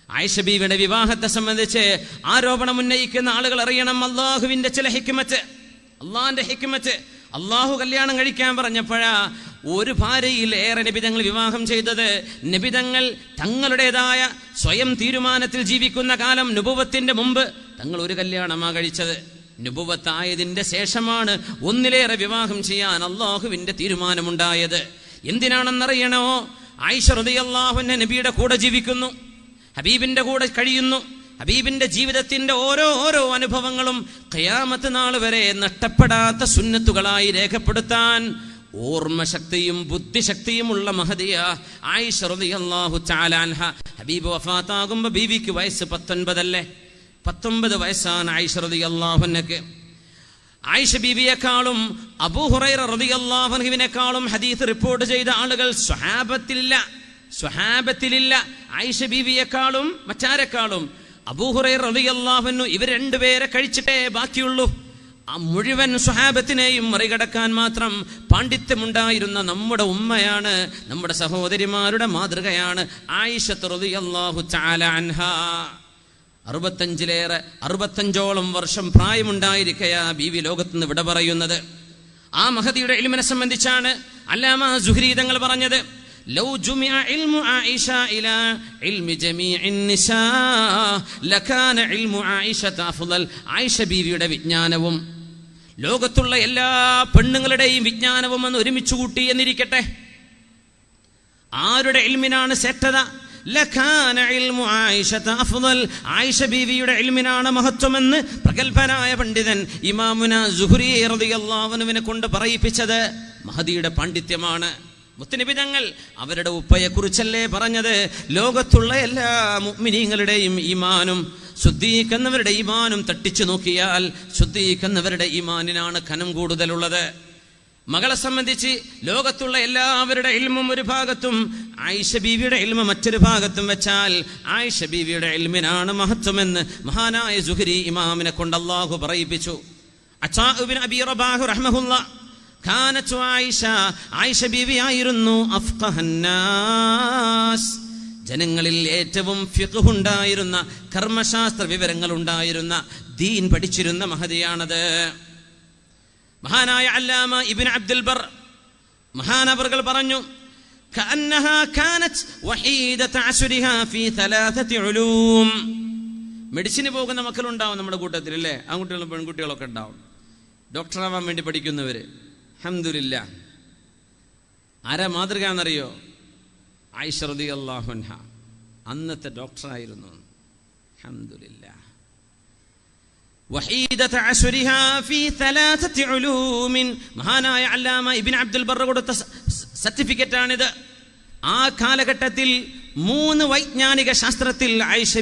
ആയിഷ ബീവിയുടെ വിവാഹത്തെ സംബന്ധിച്ച് ആരോപണം ഉന്നയിക്കുന്ന ആളുകൾ അറിയണം അള്ളാഹുവിന്റെ ചില ഹിക്മത്ത്, അള്ളാഹിന്റെ ഹിക്മത്ത്. അള്ളാഹു കല്യാണം കഴിക്കാൻ പറഞ്ഞപ്പോഴാ ഒരു ഭാര്യയിൽ ഏറെ നബിതങ്ങൾ വിവാഹം ചെയ്തത്. നബിതങ്ങൾ തങ്ങളുടേതായ സ്വയം തീരുമാനത്തിൽ ജീവിക്കുന്ന കാലം, നുബുവത്തിന്റെ മുമ്പ് തങ്ങൾ ഒരു കല്യാണമാ കഴിച്ചത്. നുബുവത്തായതിന്റെ ശേഷമാണ് ഒന്നിലേറെ വിവാഹം ചെയ്യാൻ അള്ളാഹുവിന്റെ തീരുമാനമുണ്ടായത്. എന്തിനാണെന്നറിയണോ? ആയിഷ റളിയല്ലാഹു അൻഹ നബിയുടെ കൂടെ ജീവിക്കുന്നു, ഹബീബിന്റെ കൂടെ കഴിയുന്നു. ഹബീബിന്റെ ജീവിതത്തിന്റെ ഓരോ അനുഭവങ്ങളും ഖിയാമത്ത് നാൾ വരെ നഷ്ടപ്പെടാത്ത സുന്നത്തുകളായി രേഖപ്പെടുത്താൻ ഓർമ്മശക്തിയും ബുദ്ധിശക്തിയുമുള്ള മഹദിയ ആയിഷ റളിയല്ലാഹു തആല അൻഹ. ഹബീബ് വഫാത്താകുമ്പോൾ ബീവിക്ക് വയസ്സ് 19 അല്ലേ? 19 വയസ്സാണ് ആയിഷ റളിയല്ലാഹു അൻഹക്ക്. ആയിഷ ബീവിയെക്കാളും അബൂ ഹുറൈറ റളിയല്ലാഹു അൻഹുവിനെക്കാളും ഹദീസ് റിപ്പോർട്ട് ചെയ്ത ആളുകൾ സ്വഹാബത്തിലില്ല. ആയിഷ ബീവിയെക്കാളും മറ്റാരെക്കാളും അബൂ ഹുറൈറ റളിയല്ലാഹു അൻഹു ഇവർ രണ്ടുപേരെ കഴിച്ചിട്ടേ ബാക്കിയുള്ളൂ. ആ മുഴുവൻ സ്വഹാബത്തിനെയും മറികടക്കാൻ മാത്രം പാണ്ഡിത്യമുണ്ടായിരുന്ന നമ്മുടെ ഉമ്മയാണ്, നമ്മുടെ സഹോദരിമാരുടെ മാതൃകയാണ് ആയിഷ റളിയല്ലാഹു തആല അൻഹ. 65ഓളം വർഷം പ്രായമുണ്ടായിരിക്കയാ ബീവി ലോകത്തുനിന്ന് വിട പറയുന്നത്. ആ മഹദിയുടെ ഇൽമിനെ സംബന്ധിച്ചാണ് അല്ലാമ സുഹ്രി തങ്ങൾ പറഞ്ഞത്, ലൗ ജുമിഅ ഇൽമു ആയിഷ ഇലാ ഇൽമി ജമീഇൻ നിസാ ലകാന ഇൽമു ആയിഷ അഫ്ളൽ. ആയിഷ ബീവിയുടെ വിജ്ഞാനവും ലോകത്തുള്ള എല്ലാ പെണ്ണുങ്ങളുടെയും വിജ്ഞാനവും ഒന്ന് ഒരുമിച്ച് കൂട്ടി എന്നിരിക്കട്ടെ, ആരുടെ ഇൽമിനാണ് ശ്രേഷ്ഠത? ലകാന ഇൽമു ആയിഷത അഫ്ളൽ, ആയിഷ ബീവിയുടെ ഇൽമിനാണ് മഹത്വമെന്ന് പ്രഗൽഭനായ പണ്ഡിതൻ ഇമാമുന സുഹ്രി റളിയല്ലാഹു അൻഹുവിനെ കൊണ്ട് പറയിപ്പിച്ചത് മഹദിയുടെ പാണ്ഡിത്യമാണ്. മുത്തനബി തങ്ങൾ അവരുടെ ഉപ്പയെക്കുറിച്ചല്ലേ പറഞ്ഞത്? ലോകത്തുള്ള എല്ലാ മുഅ്മിനീങ്ങളുടെയും ഈമാനും ശുദ്ധീകരിക്കുന്നവരുടെ ഈമാനും തട്ടിച്ചു നോക്കിയാൽ ശുദ്ധീകരിക്കുന്നവരുടെ ഈമാനിനാണ് കനം കൂടുതലുള്ളത്. മകളെ സംബന്ധിച്ച് ലോകത്തുള്ള എല്ലാവരുടെ ഇൽമും ഒരു ഭാഗത്തും ആയിഷ ബീവിയുടെ ഇൽമ മറ്റൊരു ഭാഗത്തും വെച്ചാൽ ആയിഷ ബീവിയുടെ ഇൽമിനാണ് മഹത്വമെന്ന് മഹാനായ സുഹരി ഇമാമിനെ കൊണ്ട് അല്ലാഹു പറയിപ്പിച്ചു. അത്താ ഇബ്നു അബീ റബാഹ് റഹ്മഹുല്ലാഹ് കാനത്തു ആയിഷ ബീവി ആയിരുന്നു അഫ്ഖഹന്നാസ്, ജനങ്ങളിൽ ഏറ്റവും ഫിഖ് ഉണ്ടായിരുന്ന, കർമ്മശാസ്ത്ര വിവരങ്ങൾ ഉണ്ടായിരുന്ന, ദീൻ പഠിച്ചിരുന്ന മഹദിയാണത്. മഹാനായ അല്ലാമ ഇബ്നു അബ്ദുൽ ബർ മഹാനവർകൾ പറഞ്ഞു, കഅന്നഹാ കാനത് വഹീദത അസ്രിഹാ ഫീ തലാസതി ഉലൂം. മെഡിസിന് പോകുന്ന മക്കളുണ്ടാവും നമ്മുടെ കൂട്ടത്തിൽ അല്ലേ? ആൺകുട്ടികളും പെൺകുട്ടികളൊക്കെ ഉണ്ടാവും. ഡോക്ടറാവാൻ വേണ്ടി പഠിക്കുന്നവര്. അൽഹംദുലില്ലാഹ്. ആരാ മാതൃക എന്നറിയോ? ആയിഷ റളിയല്ലാഹു അൻഹ അന്നത്തെ ഡോക്ടറായിരുന്നു. അൽഹംദുലില്ലാഹ്. വഹീദത അസ്രിഹാ ഫീ തലാസതി ഉലൂമിൻ. മഹാനായ അല്ലാമ ഇബ്നു അബ്ദുൽ ബർ കൊടുത്ത സർട്ടിഫിക്കറ്റാണിത്. ആ കാലഘട്ടത്തിൽ 3 വൈജ്ഞാനിക ശാസ്ത്രത്തിൽ ആയിഷ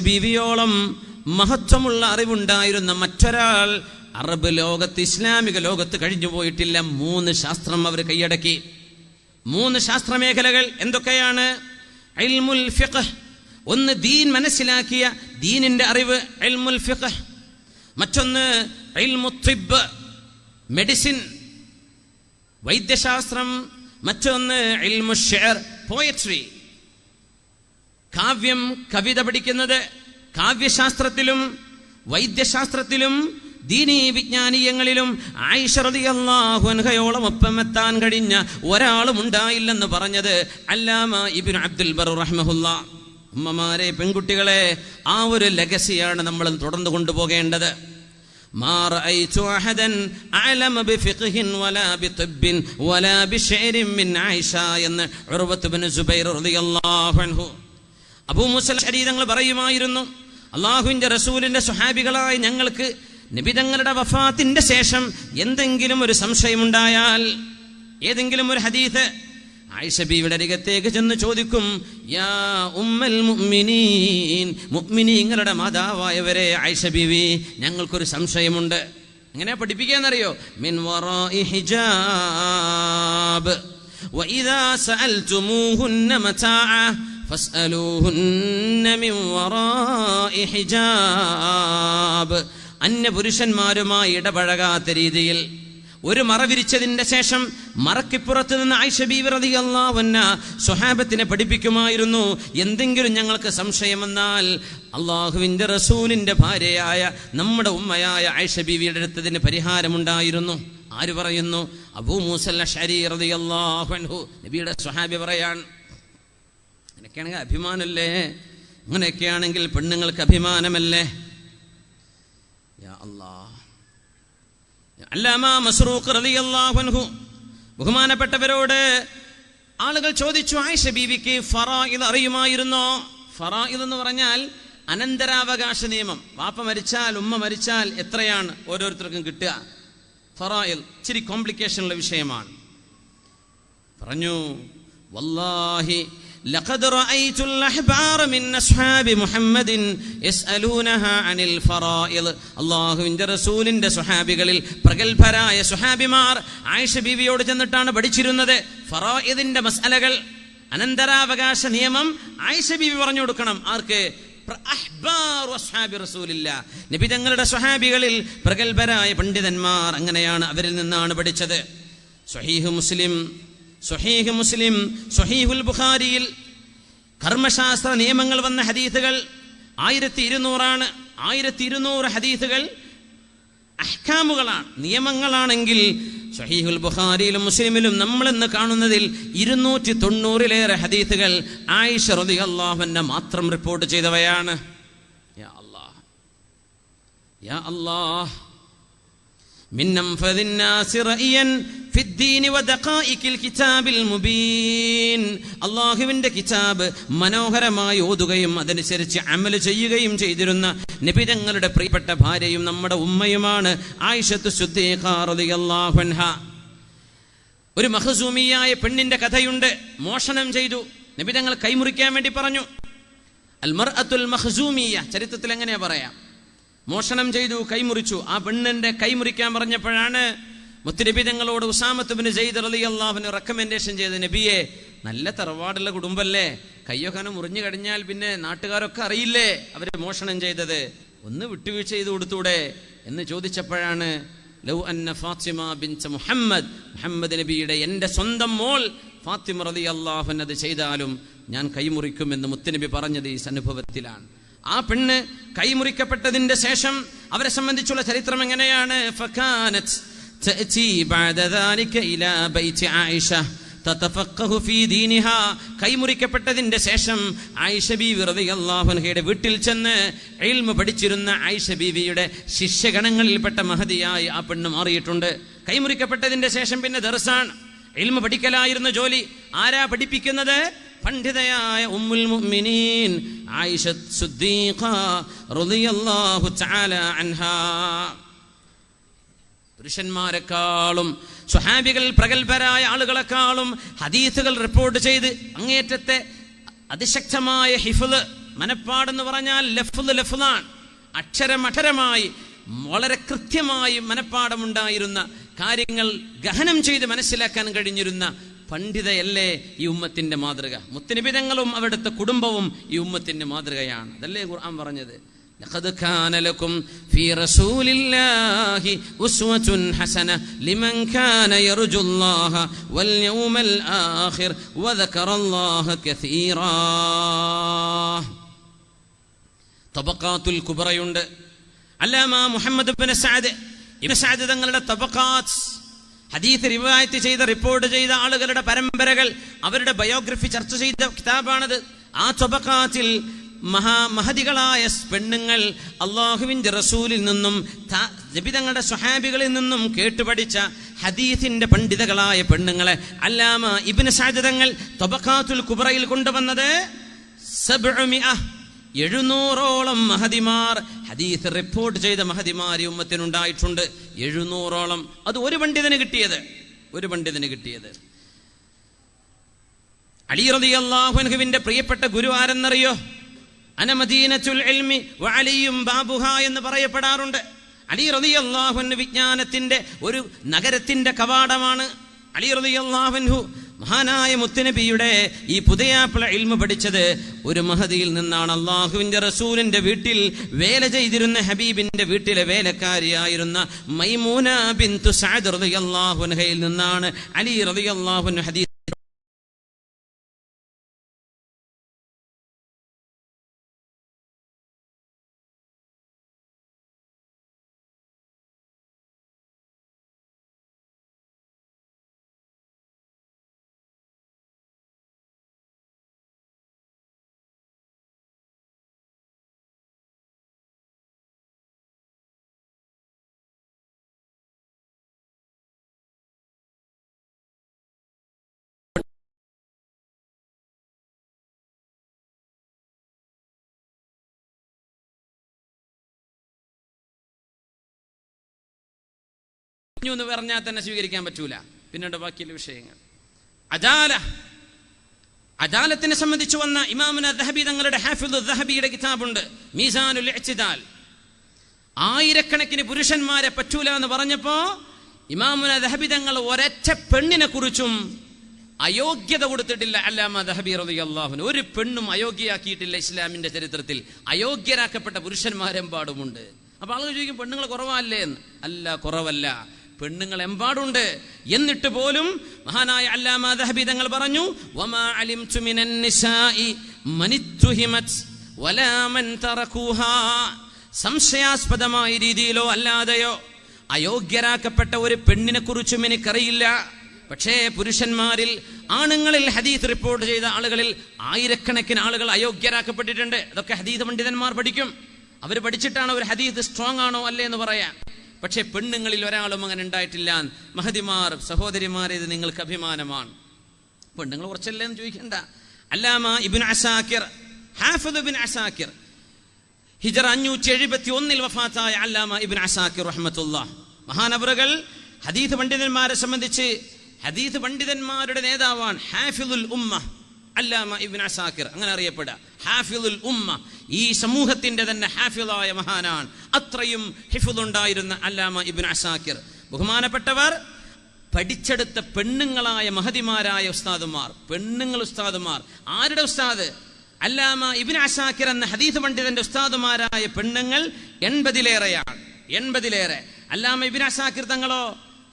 ബീവിയോളം മഹത്വമുള്ള അറിവുണ്ടായിരുന്ന മറ്റൊരാൾ അറബ് ലോകത്ത്, ഇസ്ലാമിക ലോകത്ത് കഴിഞ്ഞു പോയിട്ടില്ല. 3 ശാസ്ത്രം അവർ കൈയടക്കി. 3 ശാസ്ത്രമേഖലകൾ എന്തൊക്കെയാണ്? ഇൽമുൽ ഫിഖ്, ഒന്ന് ദീൻ മനസ്സിലാക്കിയ ദീനിന്റെ അറിവ്, ഇൽമുൽ ഫിഖ്. മറ്റൊന്ന് ഇൽമു തിബ്ബ്, മെഡിസിൻ, വൈദ്യശാസ്ത്രം. മറ്റൊന്ന് ഇൽമു ഷിഅർ, പോയട്രി, കാവ്യം, കവിത പഠിക്കുന്നത്. കാവ്യശാസ്ത്രത്തിലും വൈദ്യശാസ്ത്രത്തിലും ദീനീ വിജ്ഞാനീയങ്ങളിലും ആയിഷ റളിയല്ലാഹു അൻഹയോളം ഒപ്പമെത്താൻ കഴിഞ്ഞ ഒരാളും ഉണ്ടായില്ലെന്ന് പറഞ്ഞത് അല്ലാമ ഇബ്നു അബ്ദുൽ ബർ റഹ്മഹുല്ലാഹ്. ഉമ്മമാരെ, പെൺകുട്ടികളെ, ആ ഒരു ലെഗസിയാണ് നമ്മൾ തുടർന്നു കൊണ്ടുപോകേണ്ടത്. മാ റഅയ്തു അഹദൻ അഅലമ ബിഫിഖ്ഹിൻ വലാ ബിതിബ്ബിൻ വലാ ബിശൈരിൻ മിൻ ആയിഷ എന്ന് ഉർവത്ത് ഇബ്നു സുബൈർ റളിയല്ലാഹു അൻഹു. അബൂ മൂസ അശ്അരി തങ്ങൾ പറയുമായിരുന്നു, അല്ലാഹുവിന്റെ റസൂലിന്റെ സ്വഹാബികളായ ഞങ്ങൾക്ക് നബി തങ്ങളുടെ വഫാത്തിന്റെ ശേഷം എന്തെങ്കിലും ഒരു സംശയമുണ്ടായാൽ, ഏതെങ്കിലും ഒരു ഹദീസ്, ആയിഷ ബീവിയുടെ അരികത്തേക്ക് ചെന്ന് ചോദിക്കും, യാ ഉമ്മൽ മുഅ്മിനീൻ, മുഅ്മിനീങ്ങളുടെ മാതാവായവരെ ആയിഷ ബീവി, ഞങ്ങൾക്കൊരു സംശയമുണ്ട്. എങ്ങനെ പഠിപ്പിക്കാന്നറിയോ? മിൻ വറാഇ ഹിജാബ് വഇദാ സഅൽതുമൂഹുന്ന മതാഅ ഫസ്അലൂഹുന്ന മിൻ വറാഇ ഹിജാബ്. അന്യ പുരുഷന്മാരുമായി ഇടപഴകാത്ത രീതിയിൽ ഒരു മറ വിരിച്ചതിന്റെ ശേഷം മറക്കിപ്പുറത്ത് നിന്ന് ആയിഷ ബീവി റളിയല്ലാഹു അൻഹ സ്വഹാബത്തിനെ പഠിപ്പിക്കുമായിരുന്നു. എന്തെങ്കിലും ഞങ്ങൾക്ക് സംശയം വന്നാൽ അള്ളാഹുവിന്റെ റസൂലിന്റെ ഭാര്യയായ നമ്മുടെ ഉമ്മയായ ആയിഷ ബീവിയുടെ അടുത്തതിന് പരിഹാരമുണ്ടായിരുന്നു. ആര് പറയുന്നു? അബൂ മൂസ അശ്അരി റളിയല്ലാഹു അൻഹു, നബിയുടെ സ്വഹാബി പറയാൻ. അങ്ങനെയൊക്കെയാണെങ്കിൽ അഭിമാനമല്ലേ? അങ്ങനെയൊക്കെയാണെങ്കിൽ പെണ്ണുങ്ങൾക്ക് അഭിമാനമല്ലേ? യാ അല്ലാഹ്. അല്ലാമ മസ്റൂഖ് റളിയല്ലാഹു അൻഹു ബഹുമാനപ്പെട്ടവരോട് ആളുകൾ ചോദിച്ചു, ആയിഷ ബീവിക്ക് ഫറായിദ് അറിയുമായിരുന്നോ? ഫറായിദ് എന്ന് പറഞ്ഞാൽ അനന്തരാവകാശ നിയമം. വാപ്പ മരിച്ചാൽ, ഉമ്മ മരിച്ചാൽ എത്രയാണ് ഓരോരുത്തർക്കും കിട്ടുക? ഫറായിദ് ഇച്ചിരി കോംപ്ലിക്കേഷനുള്ള വിഷയമാണ്. പറഞ്ഞു, വല്ലാഹി ലഖദ് റഅയ്തുൽ അഹ്ബാറ മിൻ അസ്ഹാബി മുഹമ്മദിൻ യസ്അലൂനഹാ അനിൽ ഫറായിദ്. അല്ലാഹുവിന്റെ റസൂലിന്റെ സ്വഹാബികളിൽ പ്രഗൽഭരായ സ്വഹാബിമാർ ആയിഷ ബീവിയോട് ചെന്നിട്ടാണ് പഠിച്ചിരുന്നത് ഫറായിദിന്റെ മസ്അലകൾ, അനന്തരാവകാശ നിയമം. ആയിഷ ബീവി പറഞ്ഞു കൊടുക്കണം. ആർക്ക്? അഹ്ബാറു അസ്ഹാബി റസൂലില്ലാ, നബി തങ്ങളുടെ സ്വഹാബികളിൽ പ്രഗൽഭരായ പണ്ഡിതന്മാർ. അങ്ങനെയാണ്, അവരിൽ നിന്നാണ് പഠിച്ചത്. സ്വഹീഹ് മുസ്ലിം, സ്വഹീഹുൽ ബുഖാരിയിൽ കർമ്മശാസ്ത്ര നിയമങ്ങൾ വന്ന ഹദീസുകൾ 1200 1200 ഹദീസുകൾ അഹ്കാമുകളാണ്, നിയമങ്ങളാണെങ്കിൽ സ്വഹീഹുൽ ബുഖാരിയിലും മുസ്ലിമിലും നമ്മൾ ഇന്ന് കാണുന്നതിൽ 290-ലേറെ ഹദീസുകൾ ആയിഷ റളിയല്ലാഹു അൻഹ മാത്രം റിപ്പോർട്ട് ചെയ്തവയാണ്. യാ അല്ലാഹ്, യാ അല്ലാഹ്. മിൻ അൻഫദിന്നാസി റഅയൻ ഫിദ്ദീനി വദഖായിഖിൽ കിതാബിൽ മുബീൻ. അല്ലാഹുവിന്റെ കിതാബ് മനോഹരമായി ഓതുകയും അതനുസരിച്ച് അമൽ ചെയ്യുകയും ചെയ്തിരുന്ന നബി തങ്ങളുടെ പ്രിയപ്പെട്ട ഭാര്യയും നമ്മുടെ ഉമ്മയുമാണ് ആയിഷത്തു സിദ്ദീഖ റളിയല്ലാഹു അൻഹ. ഒരു മഖ്സൂമിയായ പെണ്ണിന്റെ കഥയുണ്ട്. മോഷണം ചെയ്തു, നബി തങ്ങൾ കൈമുറിക്കാൻ വേണ്ടി പറഞ്ഞു. അൽ മർഅത്തുൽ മഖ്സൂമിയ, ചരിത്രത്തിൽ എങ്ങനെയാ പറയാം, മോഷണം ചെയ്തു, കൈമുറിച്ചു. ആ പെണ്ണിന്റെ കൈമുറിക്കാൻ പറഞ്ഞപ്പോഴാണ് മുത്തുനബി തങ്ങളോട് ഉസാമത്ത് ബിൻ സെയ്ദ് റളിയല്ലാഹു അൻഹു റെക്കമെൻഡേഷൻ ചെയ്ത്, നബിയെ നല്ല തറവാടുള്ള കുടുംബല്ലേ, കയ്യൊക്കെ മുറിഞ്ഞു കഴിഞ്ഞാൽ പിന്നെ നാട്ടുകാരൊക്കെ അറിയില്ലേ അവര് മോഷണം ചെയ്തത്, ഒന്ന് വിട്ടുവീഴ്ച ചെയ്ത് കൊടുത്തൂടെ എന്ന് ചോദിച്ചപ്പോഴാണ് ലൗ അന്ന ഫാത്തിമ ബിൻത് മുഹമ്മദ് നബിയുടെ എൻ്റെ സ്വന്തം മോൾ ഫാത്തിമ റളിയല്ലാഹു അൻഹ അത് ചെയ്താലും ഞാൻ കൈമുറിക്കുമെന്ന് മുത്തുനബി പറഞ്ഞത് ഈ അനുഭവത്തിലാണ്. ആ പെണ്ണ് കൈമുറിക്കപ്പെട്ടതിന്റെ ശേഷം അവരെ സംബന്ധിച്ചുള്ള ചരിത്രം എങ്ങനെയാണ്? ഫകാനത് തഅതി ബഅദ ദാലിക ഇലാ ബൈതി ആയിഷ തതഫഖഹു ഫീ ദീനിഹാ. കൈമുറിക്കപ്പെട്ടതിന്റെ ശേഷം ആയിഷ ബീവി റളിയല്ലാഹു അൻഹയുടെ വീട്ടിൽ ചെന്ന് ഇൽമു പഠിച്ചിരുന്ന ആയിഷ ബീവിയുടെ ശിഷ്യഗണങ്ങളിൽപ്പെട്ട മഹദിയായി ആ പെണ്ണ് മാറിയിട്ടുണ്ട്. കൈമുറിക്കപ്പെട്ടതിന്റെ ശേഷം പിന്നെ ദർസാണ്, ഇൽമു പഠിക്കലായിരുന്നു ജോലി. ആരാ പഠിപ്പിക്കുന്നത്? പണ്ഡിതയായ ഉമ്മുൽ മുഅ്മിനീൻ ആയിഷ സിദ്ദീഖ റളിയല്ലാഹു തആല അൻഹാ. പുരുഷന്മാരെക്കാളും സ്വഹാബികൾ പ്രഗൽഭരായ ആളുകളെക്കാളും ഹദീസുകൾ റിപ്പോർട്ട് ചെയ്ത് അങ്ങേറ്റത്തെ അതിശക്തമായ ഹിഫ്ള്, മനപ്പാടെന്ന് പറഞ്ഞാൽ ലഫ്ളാണ്, അക്ഷരമക്ഷരമായി വളരെ കൃത്യമായി മനപ്പാടമുണ്ടായിരുന്ന കാര്യങ്ങൾ ഗഹനം ചെയ്ത് മനസ്സിലാക്കാൻ കഴിഞ്ഞിരുന്ന പണ്ഡിതയല്ലേ ഈ ഉമ്മത്തിന്റെ മാതൃക. മുത്തുനബി തങ്ങളും അവിടുത്തെ കുടുംബവും ഈ ഉമ്മത്തിന്റെ മാതൃകയാണ്. അതല്ലേ ഖുർആൻ പറഞ്ഞത്, ലഖദ് കാന ലക്കും ഫീ റസൂലില്ലാഹി ഉസ്വത്തുൻ ഹസന ലിമൻ കാന യർജുല്ലാഹ വൽ യൗമൽ ആഖിർ വദകറല്ലാഹ കസീറാ. തബഖാത്തുൽ കുബ്രയുണ്ട്. അല്ലാമ മുഹമ്മദ് ഇബ്നു സഅദ് തങ്ങളുടെ തബഖാത്ത്, ഹദീസ് റിവായത്ത് ചെയ്ത റിപ്പോർട്ട് ചെയ്ത ആളുകളുടെ പരമ്പരകൾ, അവരുടെ ബയോഗ്രഫി ചർച്ച ചെയ്ത കിതാബാണത്. ആ തബഖാത്തിൽ മഹദികളായ പെണ്ണുങ്ങൾ അല്ലാഹുവിന്റെ റസൂലിൽ നിന്നും നബി തങ്ങളുടെ സ്വഹാബികളിൽ നിന്നും കേട്ടുപഠിച്ച ഹദീസിന്റെ പണ്ഡിതകളായ പെണ്ണുങ്ങളെ അല്ലാമ ഇബ്നു സഅദ് തങ്ങൾ തബഖാത്തുൽ കുബ്രയിൽ കൊണ്ടുവന്നത് 700ഓളം മഹദിമാർ, ഹദീസ് റിപ്പോർട്ട് ചെയ്ത മഹദിമാർ ഈ ഉമ്മത്തിനുണ്ടായിട്ടുണ്ട്. 700ഓളം. അത് ഒരു പണ്ഡിതന് കിട്ടിയത്. അലി റളിയല്ലാഹു അൻഹുവിന്റെ പ്രിയപ്പെട്ട ഗുരു ആരെന്നറിയോ? അന മദീനത്തുൽ ഇൽമി വഅലിയും ബാബുഹാ എന്ന് പറയപ്പെടാറുണ്ട്. അലി റളിയല്ലാഹു അൻഹു വിജ്ഞാനത്തിന്റെ ഒരു നഗരത്തിന്റെ കവാടമാണ്. അലി റളിയല്ലാഹു അൻഹു മഹാനായ മുത്തുനബിയുടെ ഈ പുതിയാപ്പിള ഇൽമു പഠിച്ചത് ഒരു മഹദിയിൽ നിന്നാണ്. അല്ലാഹുവിന്റെ റസൂലിന്റെ വീട്ടിൽ വേല ചെയ്തിരുന്ന ഹബീബിന്റെ വീട്ടിലെ വേലക്കാരിയായിരുന്ന മൈമൂന ബിൻതു സഅദ് റളിയല്ലാഹു അൻഹയിൽ നിന്നാണ് അലി റളിയല്ലാഹു അൻഹു ഹദീസ് എന്ന് പറഞ്ഞാൽ തന്നെ സ്വീകരിക്കാൻ പറ്റൂല. പിന്നീട് ബാക്കിയുള്ള വിഷയങ്ങൾ. അദാലത്തിനെ സംബന്ധിച്ച് വന്ന ഇമാമുന ദഹബി തങ്ങളുടെ ഹാഫിദ് ദഹബിയുടെ കിതാബുണ്ട് മീസാനുൽ ഇഅ്തിദാൽ. ആയിരക്കണക്കിന് പുരുഷന്മാരെ പറ്റൂല എന്ന് പറഞ്ഞപ്പോ ഇമാമുന ദഹബി തങ്ങൾ ഒരൊറ്റ പെണ്ണിനെ കുറിച്ചും അയോഗ്യത കൊടുത്തിട്ടില്ല. അല്ലാമ ദഹബി റളിയല്ലാഹു അൻഹു ഒരു പെണ്ണും അയോഗ്യയാക്കിയിട്ടില്ല. ഇസ്ലാമിന്റെ ചരിത്രത്തിൽ അയോഗ്യരാക്കപ്പെട്ട പുരുഷന്മാരെമ്പാടുമുണ്ട്. അപ്പൊ ആളുകൾ ചോദിക്കും, പെണ്ണുങ്ങൾ കുറവല്ലേ എന്ന്. അല്ല, കുറവല്ല, പെണ്ണുങ്ങൾ എമ്പാടുണ്ട്. എന്നിട്ട് പോലും മഹാനായ അല്ലാമ ദഹബി തങ്ങൾ പറഞ്ഞു, വമാ അലിംതു മിനൻ നിസാഇ മനിത്തുഹിമത് വലാ മൻ തറകൂഹാ. സംശയാസ്പദമായ രീതിയിലോ അല്ലാതെയോ അയോഗ്യരാക്കപ്പെട്ട ഒരു പെണ്ണിനെ കുറിച്ചും എനിക്കറിയില്ല. പക്ഷേ പുരുഷന്മാരിൽ, ആണുങ്ങളിൽ ഹദീസ് റിപ്പോർട്ട് ചെയ്ത ആളുകളിൽ ആയിരക്കണക്കിന് ആളുകൾ അയോഗ്യരാക്കപ്പെട്ടിട്ടുണ്ട്. അതൊക്കെ ഹദീസ് പണ്ഡിതന്മാർ പഠിക്കും. അവർ പഠിച്ചിട്ടാണ് ഒരു ഹദീസ് സ്ട്രോങ് ആണോ അല്ലേ എന്ന് പറയാം. പക്ഷെ പെണ്ണുങ്ങളിൽ ഒരാളും അങ്ങനെ ഉണ്ടായിട്ടില്ല. മഹദിമാർ, സഹോദരിമാർ, ഇത് നിങ്ങൾക്ക് അഭിമാനമാണ്. പെണ്ണുങ്ങൾ കുറച്ചല്ലേ എന്ന് ചോദിക്കണ്ട. അല്ലാമ ഇബ്നു അസാക്കിർ, ഹാഫിദ് ഇബ്നു അസാക്കിർ, ഹിജ്റ 571 വഫാത്തായ അല്ലാമ ഇബ്നു അസാക്കിർ റഹ്മത്തുള്ളാഹ്, മഹാനവറുകൾ ഹദീസ് പണ്ഡിതന്മാരെ സംബന്ധിച്ച് ഹദീസ് പണ്ഡിതന്മാരുടെ നേതാവാണ്. ഹാഫിദുൽ ഉമ്മ അല്ലാമ ഇബ്നു അസാക്കിർ അങ്ങനെ അറിയപ്പെടുക. ഹാഫിദുൽ ഉമ്മ, ഈ സമൂഹത്തിന്റെ തന്നെ ഹാഫിദായ മഹാനാണ്. അത്രയും ഹിഫ്ളുണ്ടായിരുന്ന അല്ലാമ ഇബ്നു അസാക്കിർ. ബഹുമാനപ്പെട്ടവർ പഠിച്ചെടുത്ത പെണ്ണുങ്ങളായ മഹദിമാരായ ഉസ്താദുമാർ, പെണ്ണുങ്ങൾ ഉസ്താദുമാർ. ആരുടെ ഉസ്താദ്? അല്ലാമ ഇബ്നു അസാക്കിർ എന്ന ഹദീസ് പണ്ഡിതന്റെ ഉസ്താദുമാരായ പെണ്ണുങ്ങൾ 80-ലേറെയാണ്. 80-ലേറെ. അല്ലാമ ഇബ്നു അസാക്കിർ തങ്ങളോ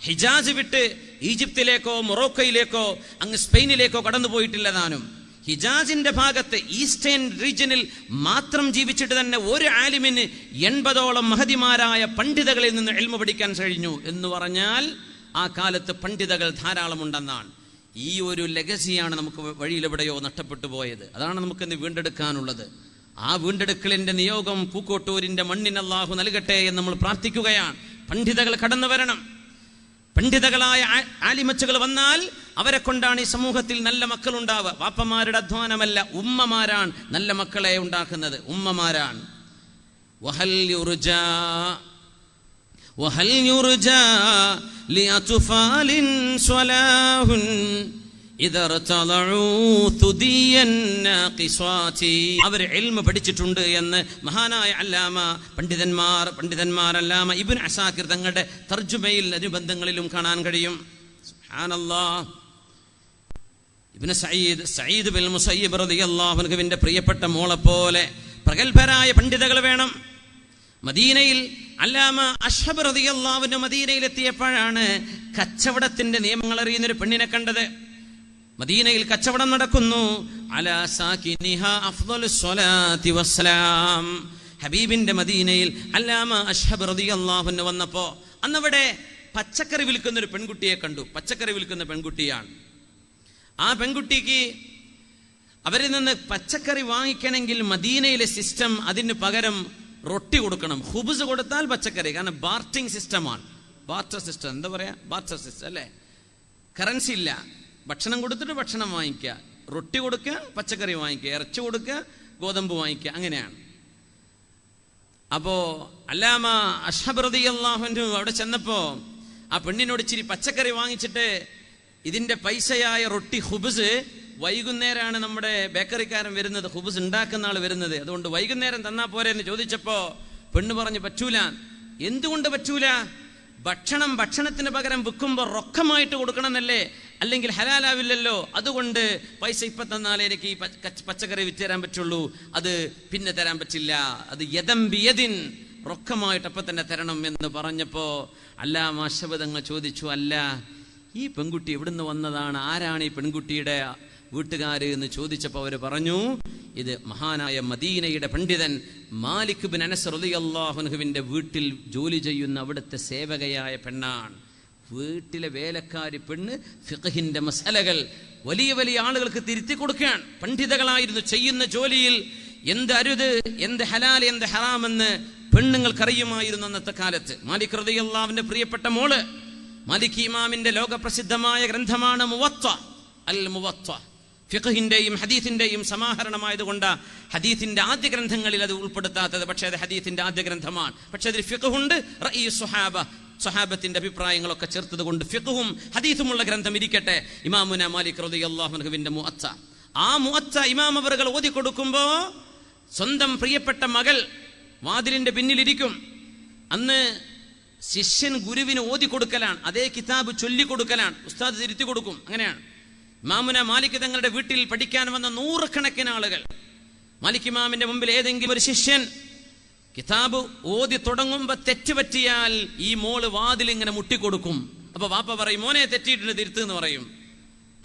ഹിജാസ് വിട്ട് ഈജിപ്തിലേക്കോ മൊറോക്കോയിലേക്കോ അങ്ങ് സ്പെയിനിലേക്കോ കടന്നുപോയിട്ടില്ലതാനും. ഹിജാസിന്റെ ഭാഗത്ത് ഈസ്റ്റേൺ റീജിയനിൽ മാത്രം ജീവിച്ചിട്ട് തന്നെ ഒരു ആലിമിന് 80ഓളം മഹദിമാരായ പണ്ഡിതകളിൽ നിന്ന് ഇൽമു പഠിക്കാൻ കഴിഞ്ഞു എന്ന് പറഞ്ഞാൽ ആ കാലത്ത് പണ്ഡിതകൾ ധാരാളമുണ്ടെന്നാണ്. ഈ ഒരു ലെഗസിയാണ് നമുക്ക് വഴിയിലെവിടെയോ നഷ്ടപ്പെട്ടു പോയത്. അതാണ് നമുക്കിന്ന് വീണ്ടെടുക്കാനുള്ളത്. ആ വീണ്ടെടുക്കലിന്റെ നിയോഗം പൂക്കോട്ടൂരിന്റെ മണ്ണിന് അല്ലാഹു നൽകട്ടെ എന്ന് നമ്മൾ പ്രാർത്ഥിക്കുകയാണ്. പണ്ഡിതകൾ കടന്നു വരണം. പണ്ഡിതകളായ ആലിമച്ചുകൾ വന്നാൽ അവരെ കൊണ്ടാണ് ഈ സമൂഹത്തിൽ നല്ല മക്കൾ ഉണ്ടാവുക. വാപ്പമാരുടെ അധ്വാനമല്ല, ഉമ്മമാരാണ് നല്ല മക്കളെ ഉണ്ടാക്കുന്നത്. ഉമ്മമാരാണ്. وهل يرجى لأطفال صلاح إذا ارتضعوا ثدي الناقصات. അവർ ഇൽമ പഠിച്ചിട്ടുണ്ട് എന്ന് മഹാനായ അല്ലാമ പണ്ഡിതന്മാർ അല്ലാമ ഇബ്നു അസാക്കിർ തങ്ങളുടെ തർജുമയിൽ അനുബന്ധങ്ങളിലും കാണാൻ കഴിയും. സുബ്ഹാനല്ലാഹ്. ഇബ്നു സഈദ് ബിൻ മുസയ്യിബ് റളിയല്ലാഹു അൻഹുവിന്റെ പ്രിയപ്പെട്ട മോളെ പോലെ പ്രഗൽഭരായ പണ്ഡിതകൾ വേണം. മദീനയിൽ അല്ലാമ അഷ്ഹബ് റളിയല്ലാഹു അൻഹു മദീനയിലെത്തിയപ്പോഴാണ് കച്ചവടത്തിന്റെ നിയമങ്ങൾ അറിയുന്നൊരു പെണ്ണിനെ കണ്ടത്. മദീനയിൽ കച്ചവടം നടക്കുന്നു. അലാ സാകിനിഹാ അഫ്ളലുസ് സ്വലാത്തി വസ്സലാം. ഹബീബിന്റെ മദീനയിൽ അല്ലാമ അഷ്ഹബ് റളിയല്ലാഹു അൻഹു വന്നപ്പോ അന്നവിടെ പച്ചക്കറി വിൽക്കുന്ന ഒരു പെൺകുട്ടിയെ കണ്ടു. പച്ചക്കറി വിൽക്കുന്ന പെൺകുട്ടിയാണ്. ആ പെൺകുട്ടിക്ക് അവരിൽ നിന്ന് പച്ചക്കറി വാങ്ങിക്കണമെങ്കിൽ മദീനയിലെ സിസ്റ്റം അതിന് പകരം റൊട്ടി കൊടുക്കണം. ഹുബ്സ് കൊടുത്താൽ പച്ചക്കറി. കാരണം ബാർട്ടിങ് സിസ്റ്റമാണ്. ബാർട്ടർ സിസ്റ്റം, എന്താ പറയാ, ബാർട്ടർ സിസ്റ്റം അല്ലേ. കറൻസി ഇല്ല. ഭക്ഷണം കൊടുത്തിട്ട് ഭക്ഷണം വാങ്ങിക്കുക, റൊട്ടി കൊടുക്കുക, പച്ചക്കറി വാങ്ങിക്കുക, ഇറച്ചി കൊടുക്കുക, ഗോതമ്പ് വാങ്ങിക്കുക, അങ്ങനെയാണ്. അപ്പോ അല്ലാമ അഷ്ഹബ് റളിയല്ലാഹു അൻഹു അവിടെ ചെന്നപ്പോ ആ പെണ്ണിനോട് ഇച്ചിരി പച്ചക്കറി വാങ്ങിച്ചിട്ട് ഇതിന്റെ പൈസയായ റൊട്ടി ഹുബ്സ് വൈകുന്നേരമാണ് നമ്മുടെ ബേക്കറിക്കാരൻ വരുന്നത്, ഹുബ്സ് ഉണ്ടാക്കുന്ന ആൾ വരുന്നത്, അതുകൊണ്ട് വൈകുന്നേരം തന്നാ പോരെ എന്ന് ചോദിച്ചപ്പോ പെണ്ണ് പറഞ്ഞു പറ്റൂല. എന്തുകൊണ്ട് പറ്റൂല? ഭക്ഷണത്തിന് പകരം വിൽക്കുമ്പോൾ റൊക്കമായിട്ട് കൊടുക്കണമെന്നല്ലേ, അല്ലെങ്കിൽ ഹലാലാവില്ലല്ലോ. അതുകൊണ്ട് പൈസ ഇപ്പം തന്നാലേ എനിക്ക് ഈ പച്ചക്കറി വിറ്റ് തരാൻ പറ്റുള്ളൂ, അത് പിന്നെ തരാൻ പറ്റില്ല, അത് യദം ബിയദിൻ, റൊക്കമായിട്ട് അപ്പം തന്നെ തരണം എന്ന് പറഞ്ഞപ്പോ അല്ലാമ അഷ്ഹബ് തങ്ങൾ ചോദിച്ചു, അല്ല ഈ പെൺകുട്ടി എവിടുന്ന് വന്നതാണ്, ആരാണ് ഈ പെൺകുട്ടിയുടെ വീട്ടുകാര് എന്ന് ചോദിച്ചപ്പോൾ അവർ പറഞ്ഞു, ഇത് മഹാനായ മദീനയുടെ പണ്ഡിതൻ മാലിക് ബിൻ അനസ് റളിയല്ലാഹു അൻഹുവിന്റെ വീട്ടിൽ ജോലി ചെയ്യുന്ന അവിടുത്തെ സേവകയായ പെണ്ണാണ്. വീട്ടിലെ വേലക്കാരി പെണ്ണ് ഫിഖ്ഹിന്റെ മസലകൾ വലിയ വലിയ ആളുകൾക്ക് തിരുത്തി കൊടുക്കുകയാണ്. പണ്ഡിതകളായിരുന്നു. ചെയ്യുന്ന ജോലിയിൽ എന്ത് അരുത്, എന്ത് ഹലാൽ, എന്ത് ഹറാം എന്ന് പെണ്ണുങ്ങൾക്കറിയുമായിരുന്നു അന്നത്തെ കാലത്ത്. മാലിക് റളിയല്ലാഹുവിന്റെ പ്രിയപ്പെട്ട മോള്, മാലിക് ഇമാമിന്റെ ലോകപ്രസിദ്ധമായ ഗ്രന്ഥമാണ് മുവത്ത. അൽ മുവത്ത ഫിഖ്ഹിന്റെയും ഹദീസിന്റെയും സമാഹരണമായതുകൊണ്ട് ഹദീസിന്റെ ആദ്യ ഗ്രന്ഥങ്ങളിൽ അത് ഉൾപ്പെടുത്താത്തത്. പക്ഷേ അത് ഹദീസിന്റെ ആദ്യ ഗ്രന്ഥമാണ്. പക്ഷേ അതിൽ ഫിഖ്ഹുണ്ട്. റഈ സ്വഹാബ, സ്വഹാബത്തിന്റെ അഭിപ്രായങ്ങളൊക്കെ ചേർത്തത് കൊണ്ട് ഫിഖ്ഹും ഹദീസുമുള്ള ഗ്രന്ഥം ഇരിക്കട്ടെ. ഇമാമുന മാലിക് റളിയല്ലാഹു അൻഹുവിന്റെ മുഅത്ത. ആ മുഅത്ത ഇമാം അവറുകൾ ഓതി കൊടുക്കുമ്പോ സ്വന്തം പ്രിയപ്പെട്ട മകൾ വാതിലിന്റെ പിന്നിലിരിക്കും. അന്ന് ശിഷ്യൻ ഗുരുവിന് ഓതി കൊടുക്കലാണ്, അതേ കിതാബ് ചൊല്ലിക്കൊടുക്കലാണ്, ഉസ്താദ് തിരുത്തി കൊടുക്കും. അങ്ങനെയാണ്. ഇമാമുന മാലിക് തങ്ങളുടെ വീട്ടിൽ പഠിക്കാൻ വന്ന നൂറുകണക്കിന് ആളുകൾ. മാലിക് ഇമാമിന്റെ മുമ്പിൽ ഏതെങ്കിലും ഒരു ശിഷ്യൻ കിതാബ് ഓതി തുടങ്ങുമ്പോ തെറ്റ് പറ്റിയാൽ ഈ മോള് വാതിൽ ഇങ്ങനെ മുട്ടിക്കൊടുക്കും. അപ്പൊ വാപ്പ പറയും, മോനെ തെറ്റിയിട്ടുണ്ട്, തിരുത്ത് എന്ന് പറയും.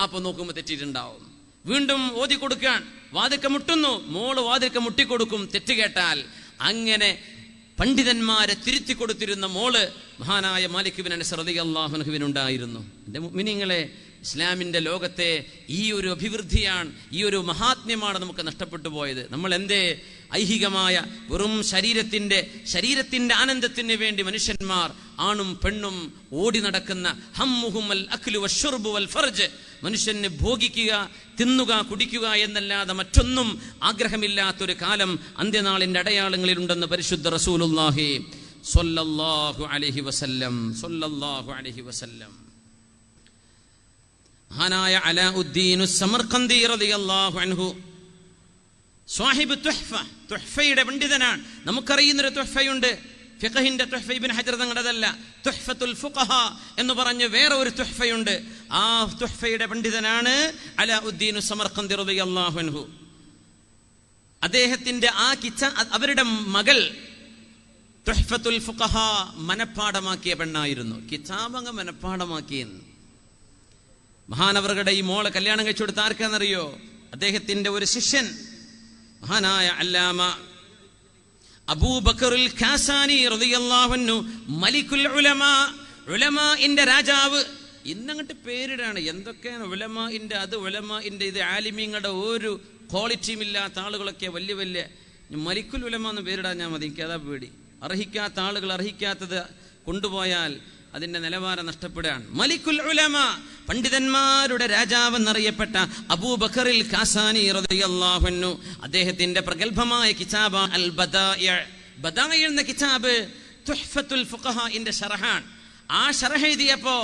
അപ്പൊ നോക്കുമ്പോ തെറ്റിയിട്ടുണ്ടാവും. വീണ്ടും ഓതി കൊടുക്കാൻ വാതിൽക്ക മുട്ടുന്നു, മോള് വാതിൽക്ക മുട്ടിക്കൊടുക്കും തെറ്റ് കേട്ടാൽ. അങ്ങനെ പണ്ഡിതന്മാരെ തിരുത്തി കൊടുത്തിരുന്ന മോള് മഹാനായ മാലിക് ബിൻ അനസ് റളിയല്ലാഹു അൻഹുവിനുണ്ടായിരുന്നു. എൻ്റെ മുഅ്മിനീങ്ങളെ, ഇസ്ലാമിൻ്റെ ലോകത്തെ ഈ ഒരു അഭിവൃദ്ധിയാണ്, ഈ ഒരു മഹാത്മ്യമാണ് നമുക്ക് നഷ്ടപ്പെട്ടു പോയത്. നമ്മൾ എന്തേ ഐഹികമായ വെറും ശരീരത്തിൻ്റെ ആനന്ദത്തിന് വേണ്ടി മനുഷ്യന്മാർ ആണും പെണ്ണും ഓടി നടക്കുന്ന ഹമ്മുഹുമൽ അക്ലു വശ്ശുർബു വൽ ഫർജ്, മനുഷ്യന് ഭോഗിക്കുക, തിന്നുക, കുടിക്കുക എന്നല്ലാതെ മറ്റൊന്നും ആഗ്രഹമില്ലാത്തൊരു കാലം അന്ത്യനാളിൻ്റെ അടയാളങ്ങളിലുണ്ടെന്ന് പരിശുദ്ധ റസൂലുള്ളാഹി സ്വല്ലല്ലാഹു അലൈഹി വസല്ലം. മഹാനായ അലാഉദ്ദീൻ സമർഖന്ദി റളിയല്ലാഹു അൻഹു സ്വാഹിബ് തുഹ്ഫയുടെ പണ്ഡിതനാണ്. നമുക്കറിയുന്നൊരു തുഹ്ഫയുണ്ട്, ഫിഖഹിന്റെ തുഹ്ഫ, ഇബ്നു ഹജർ തങ്ങളുടേതല്ല. തുഹ്ഫത്തുൽ ഫുഖഹ എന്ന് പറഞ്ഞ് വേറെ ഒരു തുഹ്ഫയുണ്ട്. ആ തുഹ്ഫയുടെ പണ്ഡിതനാണ് അലാഉദ്ദീൻ സമർഖന്ദി റളിയല്ലാഹു അൻഹു. അദ്ദേഹത്തിന്റെ അവരുടെ മകൾ തുഹ്ഫത്തുൽ ഫുഖഹ മനപ്പാഠമാക്കിയ പെണ്ണായിരുന്നു. കിതാബ് അങ്ങ് മനപ്പാഠമാക്കിയെന്ന്. മഹാനവറുകളുടെ ഈ മോളെ കല്യാണം കഴിച്ചു കൊടുത്ത ആർക്കാന്നറിയോ? അദ്ദേഹത്തിന്റെ ഒരു ശിഷ്യൻ മഹാനായ അല്ലാമ അബൂബക്കറുൽ ഖാസാനി റളിയല്ലാഹു അൻഹു, മലിക്കുൽ ഉലമാ, ഉലമാഇന്റെ രാജാവ്. ഇന്നങ്ങട്ട് പേരിടാണ്, എന്തൊക്കെയാണ് ഉലമാഇന്റെ അത്, ഉലമാഇന്റെ ഇത്, ആലിമീങ്ങളുടെ ഒരു ക്വാളിറ്റിയും ഇല്ലാത്ത ആളുകളൊക്കെ വലിയ മലിക്കുൽ ഉലമ എന്ന് പേരിടാൻ ഞാൻ മതി, എനിക്ക് അതാ പേടി. അർഹിക്കാത്ത ആളുകൾ അർഹിക്കാത്തത് കൊണ്ടുപോയാൽ അതിന്റെ നിലവാരം നഷ്ടപ്പെടുകയാണ്. മലിക്കുൽ ഉലമ, പണ്ഡിതന്മാരുടെ രാജാവ് എന്നറിയപ്പെട്ട അബൂബക്കറിൽ ഖാസാനി റളിയല്ലാഹു അൻഹു, അദ്ദേഹത്തിന്റെ പ്രഗൽഭമായ കിതാബ് അൽ ബദാഇ എന്ന കിതാബ് തുഹ്ഫത്തുൽ ഫുഖഹാഇന്റെ ശറഹാണ്. ആ ശറഹ് എഴുതിയപ്പോ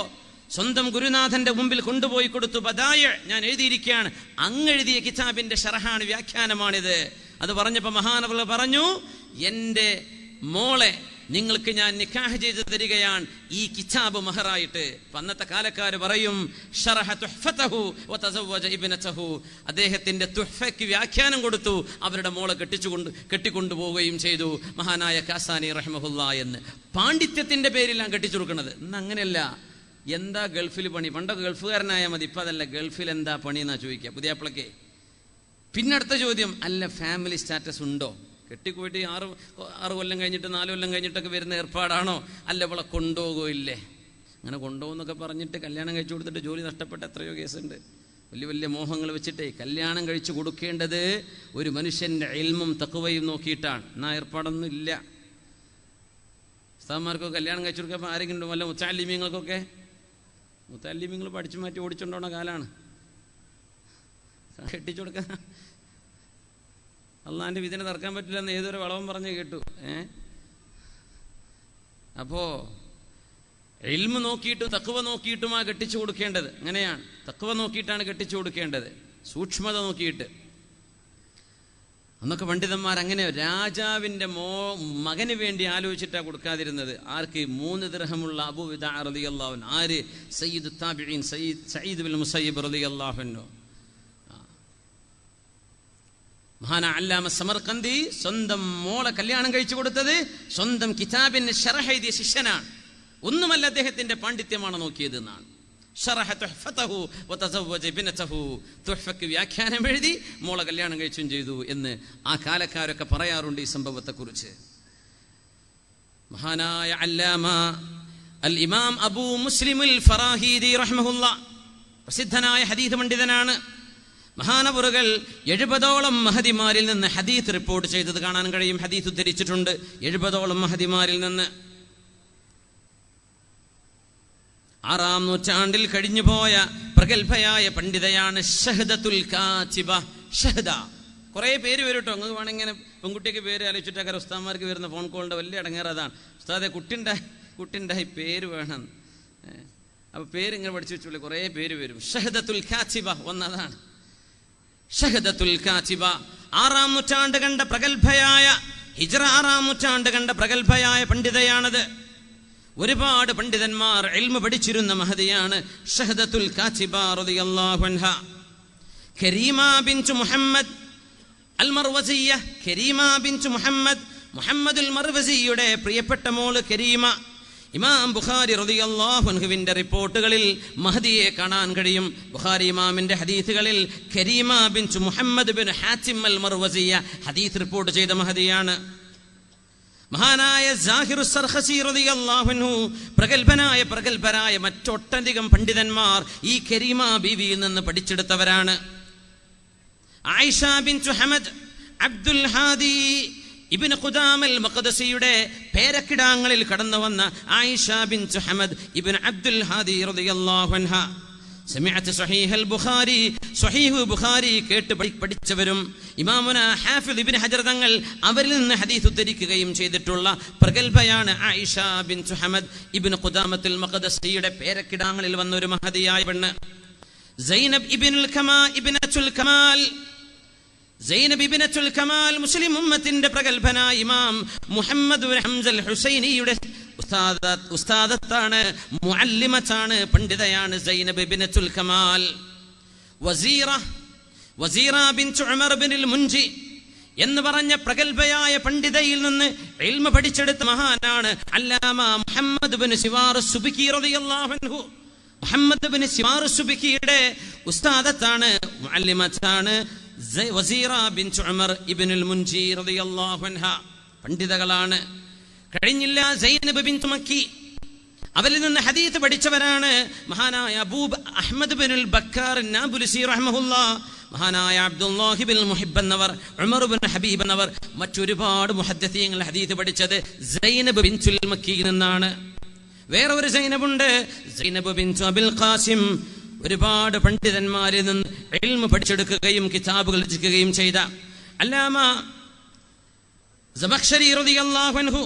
സ്വന്തം ഗുരുനാഥന്റെ മുമ്പിൽ കൊണ്ടുപോയി കൊടുത്തു. ബദാഇ ഞാൻ എഴുതിയിരിക്കുകയാണ്, അങ്ങെഴുതിയ കിതാബിന്റെ ശറഹാണ്, വ്യാഖ്യാനമാണിത്. അത് പറഞ്ഞപ്പോ മഹാനവറുകൾ പറഞ്ഞു, എന്റെ മോളെ നിങ്ങൾക്ക് ഞാൻ നിക്കാഹ് ചെയ്ത് തരികയാണ് ഈ കിതാബ് മഹറായിട്ട്. അന്നത്തെ കാലക്കാർ പറയും ശറഹ തുഹ്ഫതഹു വതസവ്വജ ഇബ്നതഹു, അദ്ദേഹത്തിന്റെ തുഹ്ഫയ്ക്ക് വ്യാഖ്യാനം കൊടുത്തു, അവരുടെ മോളെ കെട്ടിക്കൊണ്ടു പോവുകയും ചെയ്തു മഹാനായ ഖാസാനി റഹ്മഹുല്ലാ എന്ന്. പാണ്ഡിത്യത്തിന്റെ പേരിലാണ് കെട്ടിച്ചു കൊടുക്കുന്നത്. ഇന്ന് അങ്ങനെയല്ല. എന്താ ഗൾഫിൽ പണി? പണ്ടൊക്കെ ഗൾഫുകാരനായാൽ മതി, ഇപ്പം അതല്ല. ഗൾഫിൽ എന്താ പണി എന്നാ ചോദിക്കുക പുതിയാപ്പിളക്കെ. പിന്നെ അടുത്ത ചോദ്യം, അല്ല ഫാമിലി സ്റ്റാറ്റസ് ഉണ്ടോ? കെട്ടിപ്പോയിട്ട് 6 കൊല്ലം കഴിഞ്ഞിട്ട് 4 കൊല്ലം കഴിഞ്ഞിട്ടൊക്കെ വരുന്ന ഏർപ്പാടാണോ? അല്ല ഇവളെ കൊണ്ടുപോകില്ലേ? അങ്ങനെ കൊണ്ടുപോകുന്നൊക്കെ പറഞ്ഞിട്ട് കല്യാണം കഴിച്ചു കൊടുത്തിട്ട് ജോലി നഷ്ടപ്പെട്ട എത്രയോ കേസുണ്ട്. വലിയ മോഹങ്ങൾ വെച്ചിട്ടേ കല്യാണം കഴിച്ചു കൊടുക്കേണ്ടത് ഒരു മനുഷ്യൻ്റെ ഇൽമും തഖ്വയും നോക്കിയിട്ടാണ്. എന്നാ ഏർപ്പാടൊന്നും ഇല്ല. ഉസ്താദന്മാർക്കൊക്കെ കല്യാണം കഴിച്ചു കൊടുക്കുമ്പോൾ ആരെങ്കിലും വല്ല മുത്തഅല്ലിമീങ്ങൾക്കൊക്കെ, മുത്തഅല്ലിമീങ്ങൾ പഠിച്ചു മാറ്റി ഓടിച്ചുകൊണ്ടോണ കാലാണ് കെട്ടിച്ചു കൊടുക്കാൻ. അള്ളാഹിന്റെ വിധിനെ തർക്കാൻ പറ്റില്ല എന്ന് ഏതൊരു വളവും പറഞ്ഞ് കേട്ടു. അപ്പോ ഇൽമ് നോക്കിയിട്ടും തഖ്വ നോക്കിയിട്ടുമാണ് കെട്ടിച്ചു കൊടുക്കേണ്ടത്. അങ്ങനെയാണ്, തഖ്വ നോക്കിയിട്ടാണ് കെട്ടിച്ചു കൊടുക്കേണ്ടത്, സൂക്ഷ്മത നോക്കിയിട്ട്. അന്നൊക്കെ പണ്ഡിതന്മാർ അങ്ങനെ രാജാവിന്റെ മകന് വേണ്ടി ആലോചിച്ചിട്ടാണ് കൊടുക്കാതിരുന്നത്. ആർക്ക്? 3 ദിർഹമുള്ള അബൂ വിദാ റളിയല്ലാഹു അൻഹു. ആര്? സയ്യിദു താബിഈൻ സഈദ് ബിൻ മുസയ്യിബ് റളിയല്ലാഹു അൻഹു. മഹാന അല്ലാമ സമർഖന്ദി സ്വന്തം മോളെ കല്യാണം കഴിച്ചു കൊടുത്തത് സ്വന്തം കിതാബിന് ശറഹ് എഴുതിയ ശിഷ്യനാണ്. ഒന്നുമല്ല, അദ്ദേഹത്തിന്റെ പാണ്ഡിത്യമാണ് നോക്കിയത് എന്നാണ്. ശറഹ തുഹ്ഫതഹു വതസവ്വജ ഇബ്നതഹു, തുഹ്ഫക്ക് വ്യാഖ്യാനം എഴുതി മോളെ കല്യാണം കഴിച്ചും ചെയ്തു എന്ന് ആ കാലക്കാരൊക്കെ പറയാറുണ്ട് ഈ സംഭവത്തെക്കുറിച്ച്. മഹാനായ അല്ലാമ അൽ ഇമാം അബൂ മുസ്ലിമുൽ ഫറാഹീദി റഹ്മഹുല്ലാ പ്രസിദ്ധനായ ഹദീസ് പണ്ഡിതനാണ്. മഹാനവറുകൾ 70ഓളം മഹദിമാരിൽ നിന്ന് ഹദീസ് റിപ്പോർട്ട് ചെയ്തത് കാണാൻ കഴിയും. ഹദീസ് ഉദ്ധരിച്ചിട്ടുണ്ട് 70ഓളം മഹദിമാരിൽ നിന്ന്. 6-ാം നൂറ്റാണ്ടിൽ കഴിഞ്ഞുപോയ പ്രഗത്ഭയായ പണ്ഡിതയാണ് ഷഹ്ദത്തുൽ കാതിബ. ഷഹ്ദ കുറേ പേര് വരും കേട്ടോ. നിങ്ങൾക്ക് വേണമെങ്കിൽ ഇങ്ങനെ പെൺകുട്ടിക്ക് പേര് ആലോചിച്ചിട്ടൊക്കെ ഉസ്താദ്മാർക്ക് വരുന്ന ഫോൺ കോളിൻ്റെ വലിയ അടങ്ങേറ് അതാണ്. ഉസ്താദെ കുട്ടിണ്ടായി പേര് വേണം. അപ്പോൾ പേരിങ്ങനെ പഠിച്ചു വെച്ചോളൂ, കുറേ പേര് വരും. ഷഹ്ദത്തുൽ കാതിബ ഒന്നതാണ്. ഷഹദത്തുൽ കാതിബ 6-ാം നൂറ്റാണ്ട് കണ്ട പ്രഗത്ഭയായ, ഹിജ്റ 6-ാം നൂറ്റാണ്ട് കണ്ട പ്രഗത്ഭയായ പണ്ഡിതയാണത്. ഒരുപാട് പണ്ഡിതന്മാർ ഇൽമു പഠിച്ചിരുന്ന മഹദിയാണ് ഷഹദത്തുൽ കാതിബ റളിയല്ലാഹു അൻഹ. കരീമ ബിൻത് മുഹമ്മദ് അൽ മർവസിയ്യ, കരീമ ബിൻത് മുഹമ്മദുൽ മർവസിയുടെ പ്രിയപ്പെട്ട മോള് കരീമ. ഇമാം ബുഖാരി റളിയല്ലാഹു അൻഹുവിന്റെ റിപ്പോർട്ടുകളിൽ മഹദിയെ കാണാൻ കഴിയും. ബുഖാരി ഇമാമിന്റെ ഹദീസുകളിൽ കരീമ ബിൻത് മുഹമ്മദ് ബിൻ ഹാത്തിം അൽ മർവസിയ്യ ഹദീസ് റിപ്പോർട്ട് ചെയ്ത മഹദിയാണ്. മഹാനായ സാഹിറു സർഖസി റളിയല്ലാഹു അൻഹു പ്രഗൽഭരായ മറ്റൊട്ടധികം പണ്ഡിതന്മാർ ഈ കരീമ ബീവിയിൽ നിന്ന് പഠിച്ചെടുത്തവരാണ്. ആയിഷ ബിൻതു ഹമദ്, അബ്ദുൽ ഹാദി ഇബ്നു ഖുദാമൽ മഖ്ദസിയുടെ പേരക്കിടാങ്ങളിൽ കടന്നു വന്ന ആയിഷ ബിൻതു ഹമദ് ഇബ്നു അബ്ദുൽ ഹാദി റളിയല്ലാഹു അൻഹ സമിഅത്ത് സ്വഹീഹുൽ ബുഖാരി, സ്വഹീഹു ബുഖാരി കേട്ട് പഠിച്ചവരും ഇമാമുന ഹാഫിദ് ഇബ്നു ഹജർ തങ്ങൾ അവരിൽ നിന്ന് ഹദീസ് ഉദ്ധരിക്കുകയും ചെയ്തിട്ടുള്ള പ്രഗൽഭയാണ് ആയിഷ ബിൻതു ഹമദ് ഇബ്നു ഖുദാമത്തുൽ മഖ്ദസിയുടെ പേരക്കിടാങ്ങളിൽ വന്ന ഒരു മഹദിയായ പെണ്ണ്. സൈനബ് ഇബ്നത്തുൽ കമാൽ മുസ്ലിം ഉമ്മത്തിന്റെ പ്രഗൽഭനായ ഇമാം മുഹമ്മദ് ബിൻ ഹംസൽ ഹുസൈനിയുടെ ഉസ്താദത്താണ്, മുഅല്ലിമത്താണ്, പണ്ഡിതയാണ് സൈനബ് ഇബ്നത്തുൽ കമാൽ. വസീറ ബിൻതു ഉമർ ബിനുൽ മുൻജി എന്ന് പറഞ്ഞ പ്രഗൽഭയായ പണ്ഡിതയിൽ നിന്ന് ഇൽമ പഠിച്ചെടുത്ത മഹാനാണ് അല്ലാമ മുഹമ്മദ് ബിൻ സിവാർ സുബ്കി റളിയല്ലാഹു അൻഹു. മുഹമ്മദ് ബിൻ സിവാർ സുബ്കിയുടെ ഉസ്താദത്താണ്, മുഅല്ലിമത്താണ് വസീറ ബിൻതു ഉമർ ഇബ്നുൽ മുൻജി റളിയല്ലാഹു അൻഹ. പണ്ഡിതകളാണ്. കഴിഞ്ഞില്ല സൈനബ് ബിൻതു മക്കി, അവരിൽ നിന്ന് ഹദീസ് പഠിച്ചവരാണ് മഹാനായ അഹ്മദ് ബിനുൽ ബക്കാർ നാബുലുസി റഹ്മഹുല്ലാഹ്, മഹാനായ അബ്ദുല്ലാഹി ബിൻ മുഹിബ് എന്നവർ, ഉമർ ബിൻ ഹബീബ് എന്നവർ. മറ്റൊരുപാട് മുഹദ്ദിസീങ്ങൾ ഹദീസ് പഠിച്ചത് സൈനബ് ബിൻതുൽ മക്കിയിൽ നിന്നാണ്. വേറെ ഒരു സൈനബുണ്ട്, സൈനബ് ബിൻതു അബിൽ ഖാസിം. ഒരുപാട് പണ്ഡിതന്മാരിൽ നിന്ന് ഇൽമ പഠിച്ചെടുക്കുകയും കിതാബുകൾ രചിക്കുകയും ചെയ്ത അല്ലാമ സമഖ്ശരി റളിയല്ലാഹു അൻഹു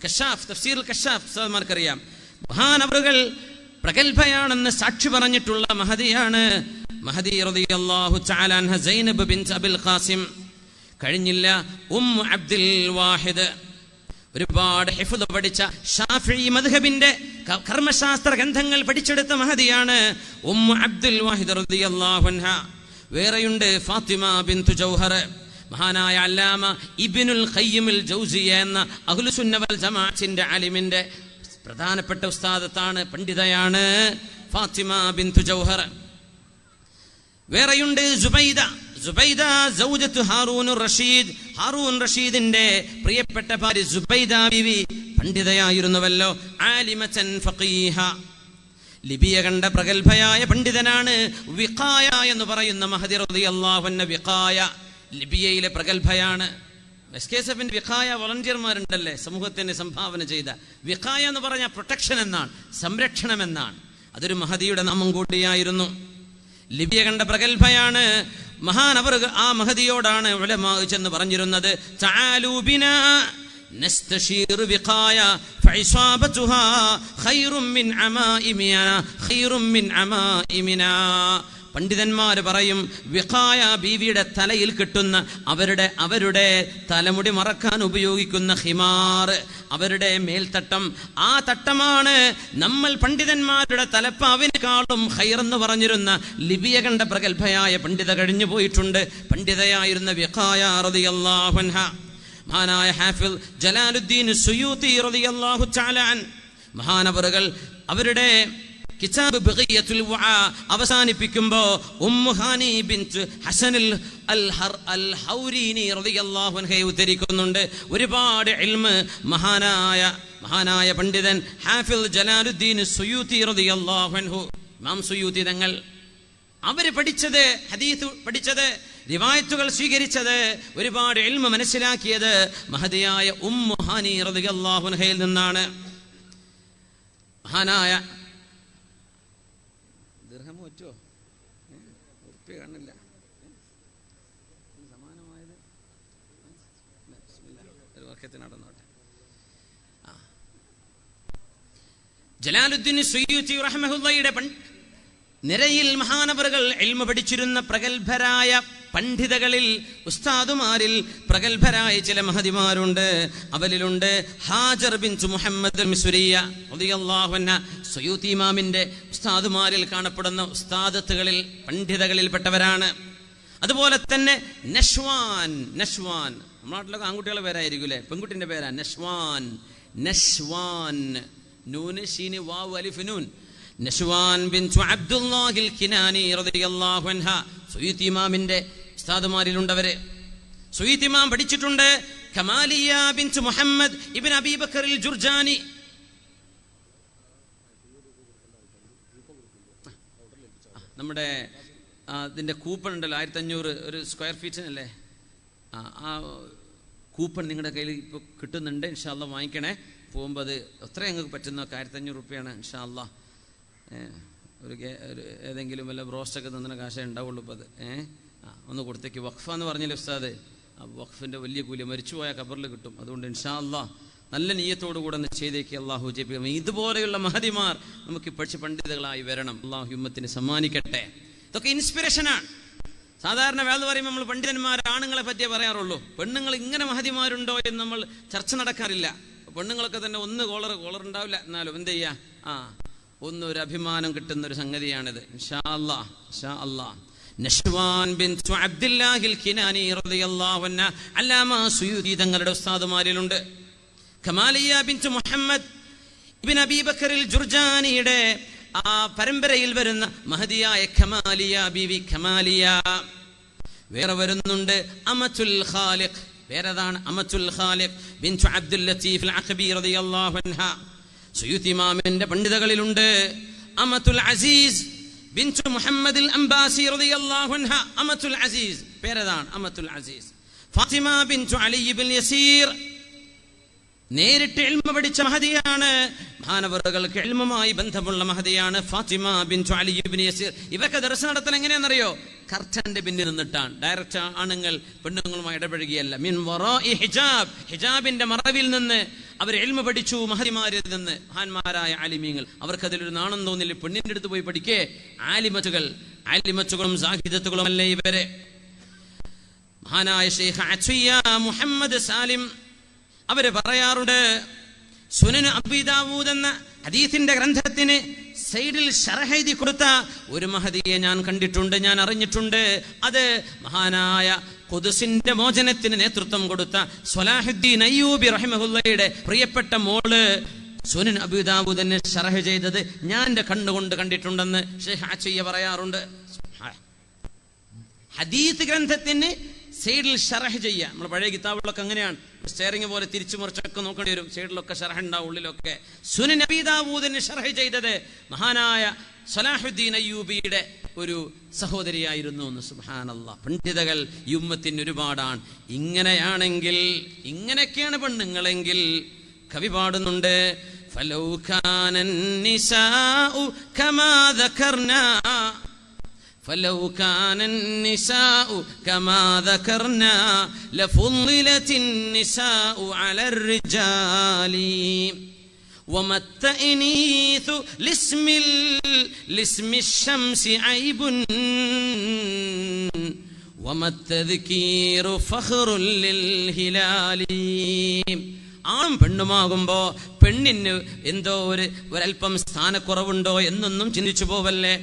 കശാഫ്, തഫ്സീറുൽ കശാഫ് സഹോദരന്മാർക്കറിയാം. മഹാനവറുകൾ പ്രഗൽഭയാണെന്ന് സാക്ഷി പറഞ്ഞിട്ടുള്ള മഹദിയാണ് മഹദി റളിയല്ലാഹു തആല അൻഹ സൈനബ് ബിൻത് അബിൽ ഖാസിം. കഴിഞ്ഞില്ല ഉമ്മു അബ്ദുൽ വാഹിദ്, ഒരുപാട് ഹിഫ്ദ് പഠിച്ച ഷാഫിഈ മദ്ഹബിന്റെ കർമ്മശാസ്ത്ര ഗ്രന്ഥങ്ങൾ പഠിച്ചെടുത്ത മഹദിയാണ് ഉമ്മു അബ്ദുൽ വാഹിദ് റളിയല്ലാഹു അൻഹ. വേറെയുണ്ട് ഫാത്തിമ ബിൻതു ജൗഹർ, മഹാനായ അല്ലാമ ഇബ്നുൽ ഖയ്യിമുൽ ജൗസിയ എന്ന അഹ്ലുസുന്ന വൽ ജമാഅത്തിന്റെ ആലിമിന്റെ പ്രധാനപ്പെട്ട ഉസ്താദത്താണ്, പണ്ഡിതയാണ് ഫാത്തിമ ബിൻതു ജൗഹർ. വേറെയുണ്ട് സുബൈദ സൗജത്തു ഹാറൂൻ റഷീദിന്റെ പ്രിയപ്പെട്ട ഭാര്യ സുബൈദ ബീവി പണ്ഡിതയായിരുന്നുവല്ലോ, ആലിമതൻ ഫഖീഹ. ലിബിയ കണ്ട പ്രഗൽഭയായ പണ്ഡിതനാണ് വിഖായ എന്ന് പറയുന്ന മഹദി റളിയല്ലാഹു അൻഹു. വിഖായ ലിബിയയിലെ പ്രഗൽഭയാണ്. എസ്കേസഫിന്റെ വിഖായ വോളണ്ടിയർമാരുണ്ടല്ലേ, സമൂഹത്തിന് സംഭാവന ചെയ്ത. വിഖായ എന്ന് പറഞ്ഞാൽ പ്രൊട്ടക്ഷൻ എന്നാണ്, സംരക്ഷണം എന്നാണ്. അതൊരു മഹദിയുടെ നാമം കൂടിയായിരുന്നു. ലിബിയ കണ്ട പ്രഗൽഭയാണ്. മഹാനവർ ആ മഹദിയോടാണ് ഉലമാ ചെന്ന് പറഞ്ഞിരുന്നത്, തആലൂ ബിനാ നസ്തശീർ വിഖായ ഫഇസാബതുഹാ ഖൈറും മിൻ അമാഇമിനാ. പണ്ഡിതന്മാര് പറയും, വിഖായ ബീവിയുടെ തലയിൽ കെട്ടുന്ന അവരുടെ തലമുടി മറക്കാൻ ഉപയോഗിക്കുന്ന ഹിമാർ, അവരുടെ മേൽത്തട്ടം, ആ തട്ടമാണ് നമ്മൾ പണ്ഡിതന്മാരുടെ തലപ്പാവിനേക്കാളും ഖൈറെന്ന് പറഞ്ഞിരുന്ന ലിബിയ കണ്ട പ്രഗൽഭയായ പണ്ഡിത കഴിഞ്ഞു പോയിട്ടുണ്ട്. പണ്ഡിതയായിരുന്ന വിഖായ റളിയല്ലാഹു അൻഹ. മഹാനായ ഹാഫിൽ ജലാലുദ്ദീൻ സുയൂത്തി റളിയല്ലാഹു തആല അൻ, മഹാനവറുകൾ അവരുടെ കിതാബ് ബഖിയത്തുൽ വആ അവസാനിപ്പിക്കുമ്പോൾ ഉമ്മു ഹാനി ബിൻത് ഹസൻ അൽ ഹൗരീനി റളിയല്ലാഹു അൻഹയെ ഉദ്ധരിക്കുന്നുണ്ട്. ഒരുപാട് ഇൽമ് മഹാനായ പണ്ഡിതൻ ഹാഫിൽ ജലാലുദ്ദീൻ സുയൂത്തി റളിയല്ലാഹു അൻഹു, ഇമാം സുയൂത്തി തങ്ങൾ, അവര് പഠിച്ചത്, ഹദീസ് പഠിച്ചത്, റിവായത്തുകൾ സ്വീകരിച്ചത്, ഒരുപാട് ഇൽമ മനസ്സിലാക്കിയത് മഹദിയായ ഉമ്മു ഹാനി റളിയല്ലാഹു അൻഹയിൽ നിന്നാണ്. മഹാനായ കാണില്ല സമാനമായത് നടന്നോട്ടെ. ജലാലുദ്ദീൻ സുയൂത്തി റഹ്മത്തുള്ളാഹിയുടെ നിരയിൽ മഹാനവറുകൾ ഇൽമ പഠിച്ചിരുന്ന പ്രഗൽഭരായ പണ്ഡിതകളിൽ, ഉസ്താദുമാരിൽ പ്രഗൽഭരായ ചില മഹദിമാരുണ്ട്. അവരിലുണ്ട് ഹാജർ ബിൻതു മുഹമ്മദ് മിസ്രിയ റളിയല്ലാഹു അൻഹ. സുയൂത്തി ഇമാമിന്റെ ഉസ്താദുമാരിൽ കാണപ്പെടുന്ന ഉസ്താദത്തുകളിൽ പണ്ഡിതകളിൽപ്പെട്ടവരാണ്. അതുപോലെ തന്നെ നശ്വാൻ, നമ്മുടെ നാട്ടിലൊക്കെ ആൺകുട്ടികളുടെ പേരായിരിക്കും അല്ലേ, പെൺകുട്ടിന്റെ പേരാ നശ്വാൻ, നൂന് ഷീന് വാവ് അലിഫ് നൂൻ. നശ്വാൻ ബിൻതു അബ്ദുല്ലാഹിൽ കിനാനി റളിയല്ലാഹു അൻഹ. സുയൂത്തി ഇമാമിന്റെ ഉസ്താദുമാരിലുണ്ടവര്. സുയൂത്തി ഇമാം പഠിച്ചിട്ടുണ്ട് കമാലിയ ബിൻത് മുഹമ്മദ് ഇബ്നു അബീ ബക്കറിൽ ജുർജാനി. നമ്മുടെ ഇതിന്റെ കൂപ്പൺ ഉണ്ടല്ലോ 1500 ഒരു സ്ക്വയർ ഫീറ്റിനല്ലേ, ആ കൂപ്പൺ നിങ്ങളുടെ കയ്യിൽ ഇപ്പോൾ കിട്ടുന്നുണ്ട്. ഇൻഷാ അല്ലാഹ് വാങ്ങിക്കണേ. പോകുമ്പോൾ അത് എത്ര ഞങ്ങൾക്ക് പറ്റുന്നൊക്കെ 1500 റുപ്യാണ്. ഇൻഷാ അല്ലാഹ് ഒരു ഏതെങ്കിലും വല്ല ബ്രോസ്റ്റൊക്കെ തന്നിന് കാശേ ഉണ്ടാവുള്ളൂ. ഇപ്പോൾ അത് ഒന്ന് കൊടുത്തേക്ക്. വഖഫ എന്ന് പറഞ്ഞില്ലേ ഉസ്താദ്, ആ വഖഫിൻ്റെ വലിയ കൂലി മരിച്ചുപോയ ഖബറിൽ കിട്ടും. അതുകൊണ്ട് ഇൻഷാ അല്ലാഹ് നല്ല നിയ്യത്തോടു കൂടെ ഒന്ന് ചെയ്തേക്ക്. അള്ളാഹു ജയിപ്പിക്കും. ഇതുപോലെയുള്ള മഹദിമാർ നമുക്ക് പഠിച്ച് പണ്ഡിതകളായി വരണം. അള്ളാഹു ഉമ്മത്തിന് സമ്മാനിക്കട്ടെ. ഇതൊക്കെ ഇൻസ്പിറേഷനാണ്. സാധാരണ വേദ പറയുമ്പോൾ നമ്മൾ പണ്ഡിതന്മാർ ആണുങ്ങളെ പറ്റിയേ പറയാറുള്ളൂ. പെണ്ണുങ്ങൾ ഇങ്ങനെ മഹദിമാരുണ്ടോ എന്ന് നമ്മൾ ചർച്ച നടക്കാറില്ല. പെണ്ണുങ്ങളൊക്കെ തന്നെ ഒന്ന് കോളർ ഉണ്ടാവില്ല, എന്നാലും എന്ത് ചെയ്യുക, ഒന്നൊരു അഭിമാനം കിട്ടുന്ന ഒരു സംഗതിയാണിത്. ഇൻഷാ അല്ലാഹ് ഇൻഷാ അല്ലാഹ്. നഷ്വാൻ ബിൻതു അബ്ദുല്ലാഹിൽ കിനാനി റളിയല്ലാഹു അൻഹ അല്ലാമ സുയൂതി തങ്ങളുടെ ഉസ്താദുമാരിലുണ്ട്. കമാലിയ ബിൻതു മുഹമ്മദ് ഇബ്നു അബീ ബക്കറിൽ ജുർജാനിയുടെ ആ പരമ്പരയിൽ വരുന്ന മഹദിയായ കമാലിയ ബീവി കമാലിയ. വേറെ വരുന്നുണ്ട് അമത്തുൽ ഖാലിഖ്. വേറെതാണ് അമത്തുൽ ഖാലിഖ് ബിൻതു അബ്ദുൽ ലത്തീഫ് അൽ അഖബി റളിയല്ലാഹു അൻഹ. സുയൂത്തി ഇമാമിന്റെ പണ്ഡിതകളിലുണ്ട് അമത്തുൽ അസീസ് ബിൻതു മുഹമ്മദ് അൽ അംബാസി റളിയല്ലാഹു അൻഹ. അമത്തുൽ അസീസ് പേരതാണ് അമത്തുൽ അസീസ്. ഫാത്തിമ ബിൻതു അലി ഇബ്നു യസീർ നേരിട്ട് ഇൽമ പഠിച്ച മഹദിയാണ്. മഹാനവറുകൾക്ക് ഇൽമുമായി ബന്ധമുള്ള മഹദിയാണ് ഫാത്തിമ ബിൻതു അലി ഇബ്നു യസീർ. ഇവരൊക്കെ ദർസ് നടത്തൽ എങ്ങനെയാണെന്നറിയോ? കർട്ടന്റെ പിന്നിൽ നിന്നിട്ടാണ്. ഡയറക്റ്റ് ആണുങ്ങൾ പെണ്ണുങ്ങളുമായി ഇടപഴകിയല്ല. മിൻ വറാഇ ഹിജാബ്, ഹിജാബിന്റെ മറവിൽ നിന്ന് അവർ ഇൽമ പഠിച്ചു. മഹദിമാരിൽ നിന്ന് മഹാന്മാരായ ആലിമീങ്ങൾ. അവർക്കതിലൊരു നാണം തോന്നില്ല. പെണ്ണിന്റെ അടുത്ത് പോയി പഠിക്കേ. ആലിമത്തുകളും സാഹിദത്തുകളും അല്ലേ ഇവരെ. മഹാനായ ശൈഖ് അത്വിയ മുഹമ്മദ് സാലിം അവര് പറയാറുണ്ട്, സുനൻ അബീ ദാവൂദ് എന്ന ഹദീസിന്റെ ഗ്രന്ഥത്തിന് സൈഡിൽ ശറഹ് എഴുതി കൊടുത്ത ഒരു മഹദിയെ ഞാൻ കണ്ടിട്ടുണ്ട്, ഞാൻ അറിഞ്ഞിട്ടുണ്ട്. അത് മഹാനായ ഖുദ്സിന്റെ മോചനത്തിന് നേതൃത്വം കൊടുത്ത സ്വലാഹുദ്ദീൻ അയ്യൂബി റഹിമഹുല്ലയുടെ പ്രിയപ്പെട്ട മോള് സുനൻ അബീ ദാവൂദിനെ ശറഹ് ചെയ്തത് ഞാൻ എൻ്റെ കണ്ണുകൊണ്ട് കണ്ടിട്ടുണ്ടെന്ന് ശൈഖ് അത്വിയ പറയാറുണ്ട്. ഹദീസ് ഗ്രന്ഥത്തിന് സൈഡിൽ ഷറഹ് ചെയ്യാം. നമ്മൾ പഴയ കിതാബുകളൊക്കെ അങ്ങനെയാണ്. സ്റ്റെയറിംഗ് പോലെ തിരിച്ചു മറിച്ചൊക്കെ നോക്കേണ്ടി വരും. സൈഡിലൊക്കെ ഷറഹ് ഉണ്ടാവും, ഉള്ളിലൊക്കെ. സുനൻ അബീ ദാവൂദിന് ഷറഹ് ചെയ്തത് മഹാനായ സ്വലാഹുദ്ദീൻ അയ്യൂബിയുടെ ഒരു സഹോദരിയായിരുന്നു എന്ന്. സുബ്ഹാനല്ലാഹ്. പണ്ഡിതകൾ ഈ ഉമ്മത്തിന് ഒരുപാടാണ്. ഇങ്ങനെയാണെങ്കിൽ, ഇങ്ങനെയൊക്കെയാണ് പെണ്ണുങ്ങളെങ്കിൽ കവി പാടുന്നുണ്ട്, ഫലൗ കാനൻ നിസാഉ കമാ ദകർനാ فلو كان النساء كما ذكرنا لفضلت النساء على الرجال وما التأنيث لاسم الشمس عيب وما التذكير فخر للهلال. ആണും പെണ്ണുമാകുമ്പോ പെണ്ണിന് എന്തോ ഒരൽപ്പം സ്ഥാനക്കുറവുണ്ടോ എന്നൊന്നും ചിന്തിച്ചു പോവല്ലേ.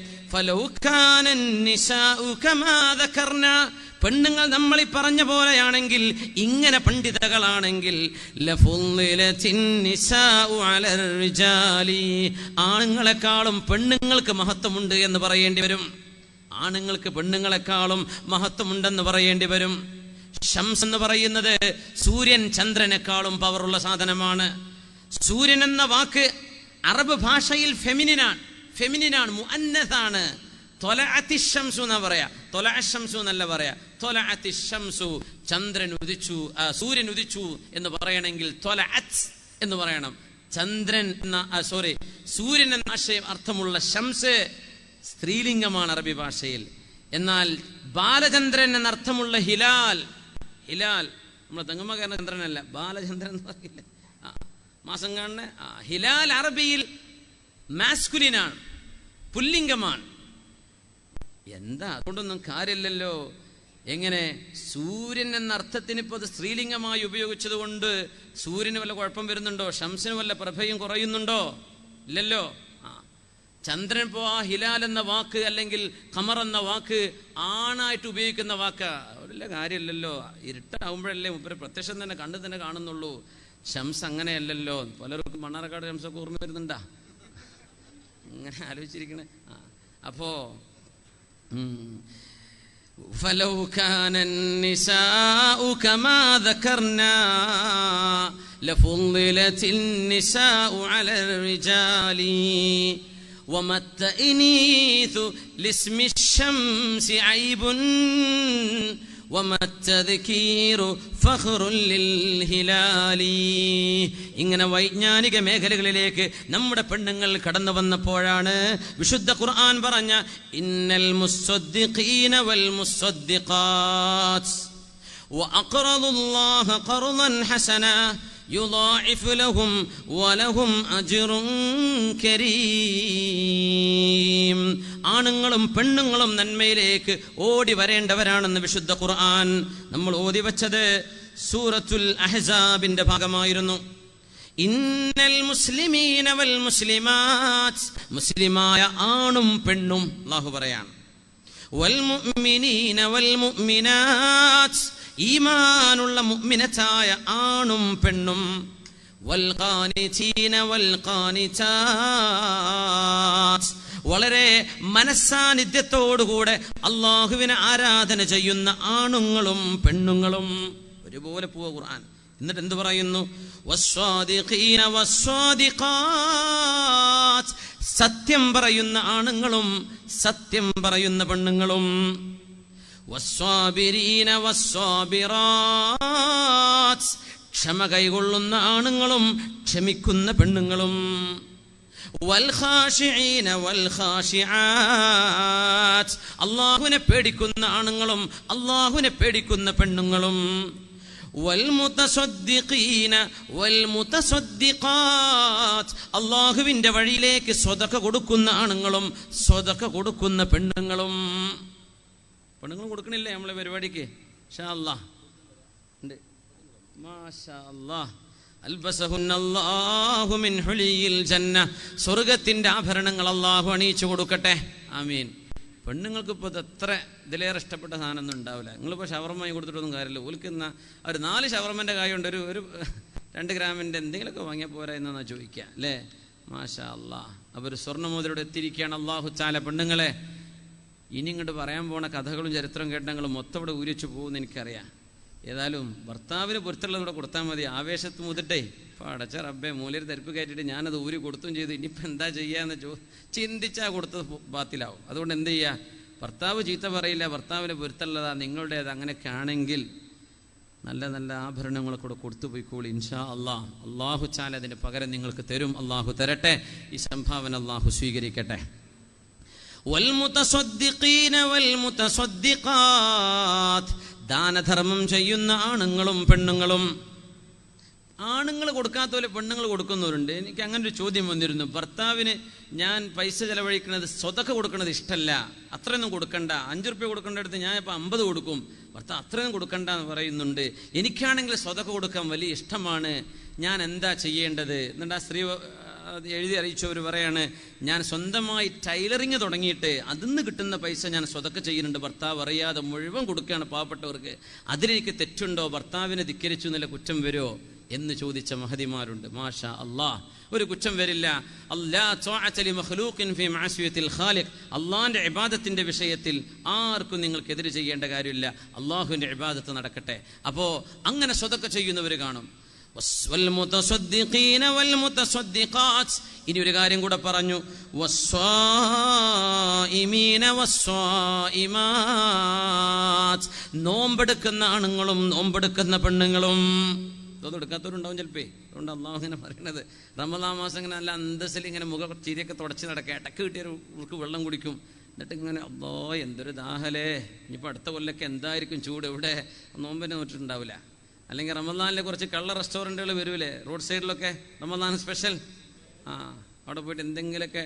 പെണ്ണുങ്ങൾ നമ്മൾ ഈ പറഞ്ഞ പോലെയാണെങ്കിൽ, ഇങ്ങനെ പണ്ഡിതകളാണെങ്കിൽ, ആണുങ്ങളെക്കാളും പെണ്ണുങ്ങൾക്ക് മഹത്വമുണ്ട് എന്ന് പറയേണ്ടി വരും. ആണുങ്ങൾക്ക് പെണ്ണുങ്ങളെക്കാളും മഹത്വമുണ്ടെന്ന് പറയേണ്ടി വരും. ശംസ് എന്ന് പറയുന്നത് സൂര്യൻ ചന്ദ്രനേക്കാളും പവറുള്ള സാധനമാണ്. സൂര്യൻ എന്ന വാക്ക് അറബ് ഭാഷയിൽ ഫെമിനിനാണ്, മുഅന്നസാണ്. ത്വലഅത്തി ശംസു എന്നാ പറയാ, ത്വലഅ ശംസു എന്നല്ല പറയാ. ത്വലഅത്തി ശംസു, ചന്ദ്രൻ ഉദിച്ചു, സൂര്യൻ ഉദിച്ചു എന്ന് പറയണമെങ്കിൽ ത്വലഅത് എന്ന് പറയണം. ചന്ദ്രൻ എന്ന സൂര്യൻ എന്ന ആശയം അർത്ഥമുള്ള ശംസ് സ്ത്രീലിംഗമാണ് അറബി ഭാഷയിൽ. എന്നാൽ ബാലചന്ദ്രൻ എന്നർത്ഥമുള്ള ഹിലാൽ നമ്മളെ തെങ്ങമ്മ കയറുന്ന ചന്ദ്രനല്ല, ബാലചന്ദ്രൻ എന്ന് പറയില്ല, മാസം കാണുന്ന ഹിലാൽ അറബിയിൽ മാസ്കുലിനാണ്, പുല്ലിംഗമാണ്. എന്താ അതുകൊണ്ടൊന്നും കാര്യമില്ലല്ലോ. എങ്ങനെ സൂര്യൻ എന്ന അർത്ഥത്തിന് ഇപ്പോൾ അത് സ്ത്രീലിംഗമായി ഉപയോഗിച്ചത് കൊണ്ട് സൂര്യന് വല്ല കുഴപ്പം വരുന്നുണ്ടോ? ശംസിന് വല്ല പ്രഭയും കുറയുന്നുണ്ടോ? ഇല്ലല്ലോ. ചന്ദ്രൻ ഇപ്പോൾ ആ ഹിലാൽ എന്ന വാക്ക് അല്ലെങ്കിൽ ഖമർ എന്ന വാക്ക് ആണായിട്ട് ഉപയോഗിക്കുന്ന വാക്കാ, വല്ല കാര്യമില്ലല്ലോ. ഇരുട്ടാവുമ്പോഴല്ലേ മുപ്പര് പ്രത്യക്ഷം തന്നെ കണ്ടു തന്നെ കാണുന്നുള്ളൂ. ശംസ് അങ്ങനെയല്ലല്ലോ. പലർക്കും മണ്ണാർക്കാട് ശംസൊക്കെ ഓർമ്മ വരുന്നുണ്ടാ? അങ്ങനെ ആലോചിച്ചിരിക്കണേ. അപ്പോ فلو كان النساء كما ذكرنا لفضلت النساء على الرجال وما التأنيث لاسم الشمس عيب وما التذكير فخر للهلال. ഇങ്ങനെ വൈജ്ഞാനിക മേഖലകളിലേക്ക് നമ്മുടെ പെണ്ണുങ്ങൾ കടന്നു വന്നപ്പോഴാണ് വിശുദ്ധ ഖുർആൻ പറഞ്ഞ ഇന്നൽ മുസ്സദ്ദിഖീന വൽ മുസ്സദ്ദിഖാത്ത് വഅഖറദുല്ലാഹ ഖർദൻ ഹസന യുളാഇഫ് ലഹും വലഹും അജ്റുൻ കരീം. ആണുങ്ങളും പെണ്ണുങ്ങളും നന്മയിലേക്ക് ഓടി വരേണ്ടവരാണെന്ന് വിശുദ്ധ ഖുർആൻ. നമ്മൾ ഓതി വച്ചത് സൂറത്തുൽ അഹ്സാബിന്റെ ഭാഗമായിരുന്നു. ഇന്നൽ മുസ്ലിമീന വൽ മുസ്ലിമാത്ത്, മുസ്ലിമായ ആണും പെണ്ണും അല്ലാഹു പറയാണ്. വൽ മുഅ്മിനീന വൽ മുഅ്മിനാത്ത്, ഈമാനുള്ള മുഅ്മിനത്തായ ആണും പെണ്ണും. വൽ ഖാനിതീന വൽ ഖാനിതാത്ത്, വളരെ മനസ്സാന്നിധ്യത്തോടുകൂടെ അള്ളാഹുവിനെ ആരാധന ചെയ്യുന്ന ആണുങ്ങളും പെണ്ണുങ്ങളും. ഒരുപോലെ പോവുക ഖുർആൻ. എന്നിട്ട് എന്ത് പറയുന്നു? വസ്വാദിഖീന വസ്വാദിഖാത്ത്, സത്യം പറയുന്ന ആണുങ്ങളും സത്യം പറയുന്ന പെണ്ണുങ്ങളും. വസ്വാബിരീന വസ്വാബിറാത്ത്, ക്ഷമ കൈകൊള്ളുന്ന ആണുങ്ങളും ക്ഷമിക്കുന്ന പെണ്ണുങ്ങളും. വൽഖാശിഈന വൽഖാശിആത്ത്, അല്ലാഹുവിനെ പേടിക്കുന്ന ആണുങ്ങളും അല്ലാഹുവിനെ പേടിക്കുന്ന പെണ്ണുങ്ങളും. വൽമുതസദ്ദിഖീന വൽമുതസദ്ദിഖാത്ത്, അല്ലാഹുവിന്റെ വഴിയിലേക്ക് സ്വതക്ക കൊടുക്കുന്ന ആണുങ്ങളും സ്വതക്ക കൊടുക്കുന്ന പെണ്ണുങ്ങളും. പെണ്ണുങ്ങളും കൊടുക്കണില്ലേ നമ്മളെ പരിപാടിക്ക്? ഇൻഷാ അല്ലാഹ് ഉണ്ട്. മാഷാ അല്ലാഹ്. അൽബസഹുന്നല്ലാഹു മിൻ ഹുലിയിൽ ജന്ന, സ്വർഗത്തിന്റെ ആഭരണങ്ങൾ അല്ലാഹു അണിയിച്ചു കൊടുക്കട്ടെ. ആമീൻ. പെണ്ണുങ്ങൾക്ക് ഇപ്പോൾ എത്ര ഇതിലേറെ ഇഷ്ടപ്പെട്ട സാധനമൊന്നും ഉണ്ടാവില്ല. നിങ്ങളിപ്പോൾ ഷവർമ്മ കൊടുത്തിട്ടൊന്നും കാര്യമില്ല. ഓൽക്കുന്ന ഒരു 4 ഷവർമ്മൻ്റെ കായുണ്ട്, ഒരു 2 ഗ്രാമിൻ്റെ എന്തെങ്കിലുമൊക്കെ വാങ്ങിയാൽ പോരാ എന്നാ ചോദിക്കുക അല്ലേ? മാഷാ അല്ലാഹ്. അപ്പോൾ ഒരു സ്വർണ്ണമോതിരോടെ എത്തിയിരിക്കുകയാണ് അല്ലാഹു തആല. പെണ്ണുങ്ങളെ, ഇനി ഇങ്ങോട്ട് പറയാൻ പോണ കഥകളും ചരിത്രം കേട്ടങ്ങളും മൊത്തം ഇവിടെ ഊരിച്ചു പോകുമെന്ന് എനിക്കറിയാം. ഏതായാലും ഭർത്താവിന് പൊരുത്തുള്ളതൂടെ കൊടുത്താൽ മതി. ആവേശത്ത് മുതിട്ടേ ഇപ്പോൾ അടച്ച റബ്ബെ മൂലര് തരിപ്പ് കയറ്റിയിട്ട് ഞാനത് ഊരി കൊടുത്തും ചെയ്തു, ഇനിയിപ്പോൾ എന്താ ചെയ്യാന്ന് ചിന്തിച്ചാൽ കൊടുത്തത് ബാത്തിലാവും. അതുകൊണ്ട് എന്ത് ചെയ്യുക? ഭർത്താവ് ചീത്ത പറയില്ല, ഭർത്താവിന് പൊരുത്തുള്ളതാ നിങ്ങളുടേത്. അങ്ങനെയൊക്കെ ആണെങ്കിൽ നല്ല നല്ല ആഭരണങ്ങളെ കൂടെ കൊടുത്തു പോയിക്കോളി. ഇൻഷാ അല്ലാഹ്. അല്ലാഹു തആല അതിന് പകരം നിങ്ങൾക്ക് തരും. അല്ലാഹു തരട്ടെ. ഈ സംഭാവന അല്ലാഹു സ്വീകരിക്കട്ടെ. വൽമുതസദ്ദിഖീന വൽമുതസദ്ദിഖാത്ത്, ദാനധർമ്മം ചെയ്യുന്ന ആണുങ്ങളും പെണ്ണുങ്ങളും. ആണുങ്ങൾ കൊടുക്കാത്ത പോലെ പെണ്ണുങ്ങൾ കൊടുക്കുന്നവരുണ്ട്. എനിക്ക് അങ്ങനെ ഒരു ചോദ്യം വന്നിരുന്നു. ഭർത്താവിന് ഞാൻ പൈസ ചെലവഴിക്കുന്നത് സ്വതക്ക കൊടുക്കുന്നത് ഇഷ്ടമല്ല, അത്രയൊന്നും കൊടുക്കണ്ട, 5 റുപ്യ കൊടുക്കേണ്ടടുത്ത് ഞാൻ ഇപ്പോൾ 50 കൊടുക്കും, ഭർത്താവ് അത്രയൊന്നും കൊടുക്കണ്ട എന്ന് പറയുന്നുണ്ട്. എനിക്കാണെങ്കിൽ സ്വതക്ക കൊടുക്കാൻ വലിയ ഇഷ്ടമാണ്, ഞാൻ എന്താ ചെയ്യേണ്ടത്? എന്നിട്ട് ആ സ്ത്രീ എഴുതി അറിയിച്ചവർ പറയാണ്, ഞാൻ സ്വന്തമായി ടൈലറിങ് തുടങ്ങിയിട്ട് അതിന്ന് കിട്ടുന്ന പൈസ ഞാൻ സ്വതക്ക ചെയ്യുന്നുണ്ട്, ഭർത്താവ് അറിയാതെ മുഴുവൻ കൊടുക്കുകയാണ് പാവപ്പെട്ടവർക്ക്. അതിലെനിക്ക് തെറ്റുണ്ടോ? ഭർത്താവിനെ ധിക്കരിച്ചു എന്നുള്ള കുറ്റം വരുമോ എന്ന് ചോദിച്ച മഹദിമാരുണ്ട്. മാഷാ അല്ലാഹ്. ഒരു കുറ്റം വരില്ല. അള്ളാഹിന്റെ ഇബാദത്തിന്റെ വിഷയത്തിൽ ആർക്കും നിങ്ങൾക്കെതിരെ ചെയ്യേണ്ട കാര്യമില്ല. അള്ളാഹുവിന്റെ ഇബാദത്ത് നടക്കട്ടെ. അപ്പോൾ അങ്ങനെ സ്വതക്ക ചെയ്യുന്നവർ കാണും. ഇനി ഒരു കാര്യം കൂടെ പറഞ്ഞു. നോമ്പെടുക്കുന്ന ആണുങ്ങളും നോമ്പെടുക്കുന്ന പെണ്ണുങ്ങളും. അതൊന്നും എടുക്കാത്തവരുണ്ടാവും ചിലപ്പേ. അതുകൊണ്ട് അള്ളാഹു ഇങ്ങനെ പറയണത്, റമദാൻ മാസം ഇങ്ങനെ നല്ല അന്തസ്സിൽ ഇങ്ങനെ മുഖ ചിരിയൊക്കെ തുടച്ച് നടക്കുക, ഇടയ്ക്ക് കിട്ടിയൊരു വെള്ളം കുടിക്കും. എന്നിട്ട് ഇങ്ങനെ അല്ലോ എന്തൊരു ദാഹലേ, ഇനിയിപ്പോൾ അടുത്ത കൊല്ലൊക്കെ എന്തായിരിക്കും ചൂട്, ഇവിടെ നോമ്പിനെ നോറ്റിട്ടുണ്ടാവില്ല. അല്ലെങ്കിൽ റമദാനിലെ കുറച്ച് കള്ള റെസ്റ്റോറൻറ്റുകൾ വരൂലേ റോഡ് സൈഡിലൊക്കെ, റമദാൻ സ്പെഷ്യൽ, അവിടെ പോയിട്ട് എന്തെങ്കിലുമൊക്കെ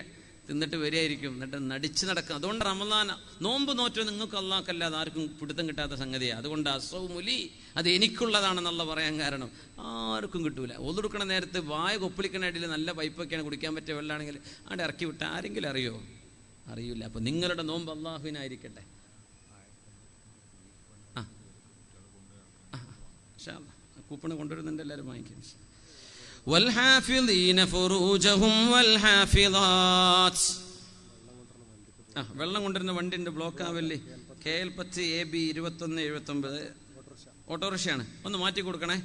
തിന്നിട്ട് വരികയായിരിക്കും, എന്നിട്ട് നടിച്ച് നടക്കും. അതുകൊണ്ട് റമദാൻ നോമ്പ് നോറ്റ് നിങ്ങൾക്ക് അല്ലാഹ്ക്കല്ലാതെ ആർക്കും പിടുത്തം കിട്ടാത്ത സംഗതിയാണ്. അതുകൊണ്ട് അസൗമുലി, അത് എനിക്കുള്ളതാണെന്നുള്ള പറയാൻ കാരണം ആർക്കും കിട്ടൂല. ഒതുടുക്കണ നേരത്ത് വായ കൊപ്പിളിക്കണായിട്ടിൽ നല്ല പൈപ്പൊക്കെയാണ് കുടിക്കാൻ പറ്റിയ വെള്ളമാണെങ്കിൽ അവിടെ ഇറക്കി വിട്ട ആരെങ്കിലും അറിയോ? അറിയില്ല. അപ്പം നിങ്ങളുടെ നോമ്പ് അള്ളാഹുവിനായിരിക്കട്ടെ. കൂപ്പണ് കൊണ്ടുവരുന്നുണ്ട്, എല്ലാവരും വാങ്ങിക്കും. വെള്ളം കൊണ്ടുവരുന്ന വണ്ടി ഉണ്ട്, ബ്ലോക്ക് ആവല്ലേ. KL10 AB 2179 ഓട്ടോറിക്ഷയാണ്. ഒന്ന് മാറ്റി കൊടുക്കണേ.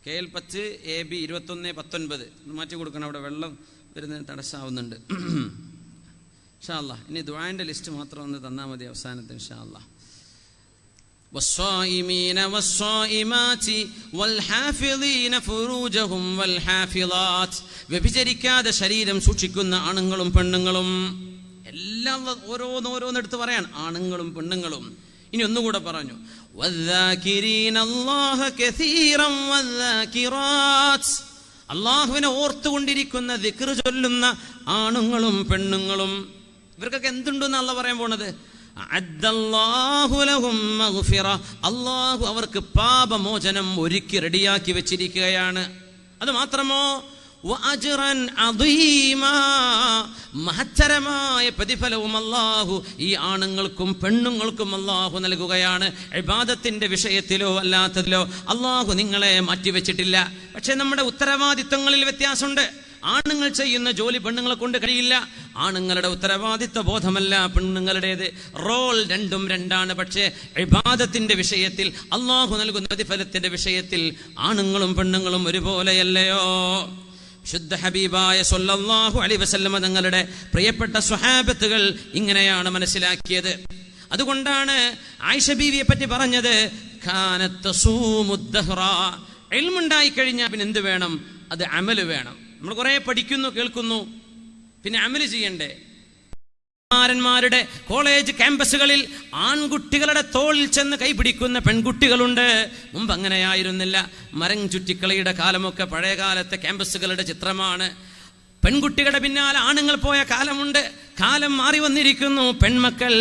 KL10 AB 2119 ഒന്ന് മാറ്റി കൊടുക്കണം. അവിടെ വെള്ളം വരുന്നതിന് തടസ്സമാവുന്നുണ്ട്. ഇൻഷാ അല്ലാഹ് ഇനി ദുആന്റെ ലിസ്റ്റ് മാത്രം ഒന്ന് തന്നാൽ മതി അവസാനത്തെ. ഇൻഷാ അല്ലാഹ് والصائمين والصائمات والحافظين فروجهم والحافظات. വ്യഭിചരിക്കാതെ ശരീരം സൂക്ഷിക്കുന്ന ആണുങ്ങളും പെണ്ണുങ്ങളും എല്ലാം ഓരോന്നെടുത്ത് പറയാണ്. ആണുങ്ങളും പെണ്ണുങ്ങളും. ഇനി ഒന്നുകൂടെ പറഞ്ഞു, والذاكرين الله كثيرا والذاكرات. അള്ളാഹുവിനെ ഓർത്തുകൊണ്ടിരിക്കുന്ന ദിക്ർ ചൊല്ലുന്ന ആണുങ്ങളും പെണ്ണുങ്ങളും. ഇവർക്കൊക്കെ എന്തുണ്ടെന്ന് അള്ളാഹ് പറയാൻ പോണത്? അള്ളാഹു അവർക്ക് പാപമോചനം ഒരുക്കി റെഡിയാക്കി വെച്ചിരിക്കുകയാണ്. അത് മാത്രമോ മഹത്തരമായ പ്രതിഫലവും അല്ലാഹു ഈ ആണുങ്ങൾക്കും പെണ്ണുങ്ങൾക്കും അല്ലാഹു നൽകുകയാണ്. ഇബാദത്തിന്റെ വിഷയത്തിലോ അല്ലാത്തതിലോ അല്ലാഹു നിങ്ങളെ മാറ്റിവെച്ചിട്ടില്ല. പക്ഷെ നമ്മുടെ ഉത്തരവാദിത്വങ്ങളിൽ വ്യത്യാസമുണ്ട്. ആണുങ്ങൾ ചെയ്യുന്ന ജോലി പെണ്ണുങ്ങളെ കൊണ്ട് കഴിയില്ല. ആണുങ്ങളുടെ ഉത്തരവാദിത്വ ബോധമല്ല പെണ്ണുങ്ങളുടേത്. റോൾ രണ്ടും രണ്ടാണ്. പക്ഷേ ഇബാദത്തിന്റെ വിഷയത്തിൽ അല്ലാഹു നൽകുന്ന പ്രതിഫലത്തിന്റെ വിഷയത്തിൽ ആണുങ്ങളും പെണ്ണുങ്ങളും ഒരുപോലെയല്ലയോ? ശുദ്ധ ഹബീബായ സ്വല്ലല്ലാഹു അലൈഹി വസല്ലമ തങ്ങളുടെ പ്രിയപ്പെട്ട സ്വഹാബത്തുകൾ ഇങ്ങനെയാണ് മനസ്സിലാക്കിയത്. അതുകൊണ്ടാണ് ആയിഷ ബീവിയെ പറ്റി പറഞ്ഞത്, കാനത്ത് തസൂമുദ് ദഹ്റ. ഇൽമുണ്ടായി കഴിഞ്ഞാൽ പിന്നെ എന്ത് വേണം? അത് അമല് വേണം. നമ്മൾ കുറെ പഠിക്കുന്നു, കേൾക്കുന്നു, പിന്നെ അമല് ചെയ്യണ്ടേ? മാരന്മാരുടെ കോളേജ് ക്യാമ്പസുകളിൽ ആൺകുട്ടികളുടെ തോളിൽ ചെന്ന് കൈപിടിക്കുന്ന പെൺകുട്ടികളുണ്ട്. മുമ്പ് അങ്ങനെയായിരുന്നില്ല. മരം ചുറ്റിക്കളിയുടെ കാലമൊക്കെ പഴയ കാലത്തെ ക്യാമ്പസുകളുടെ ചിത്രമാണ്. പെൺകുട്ടികളുടെ പിന്നാലെ ആണുങ്ങൾ പോയ കാലമുണ്ട്. കാലം മാറി വന്നിരിക്കുന്നു. പെൺമക്കൾ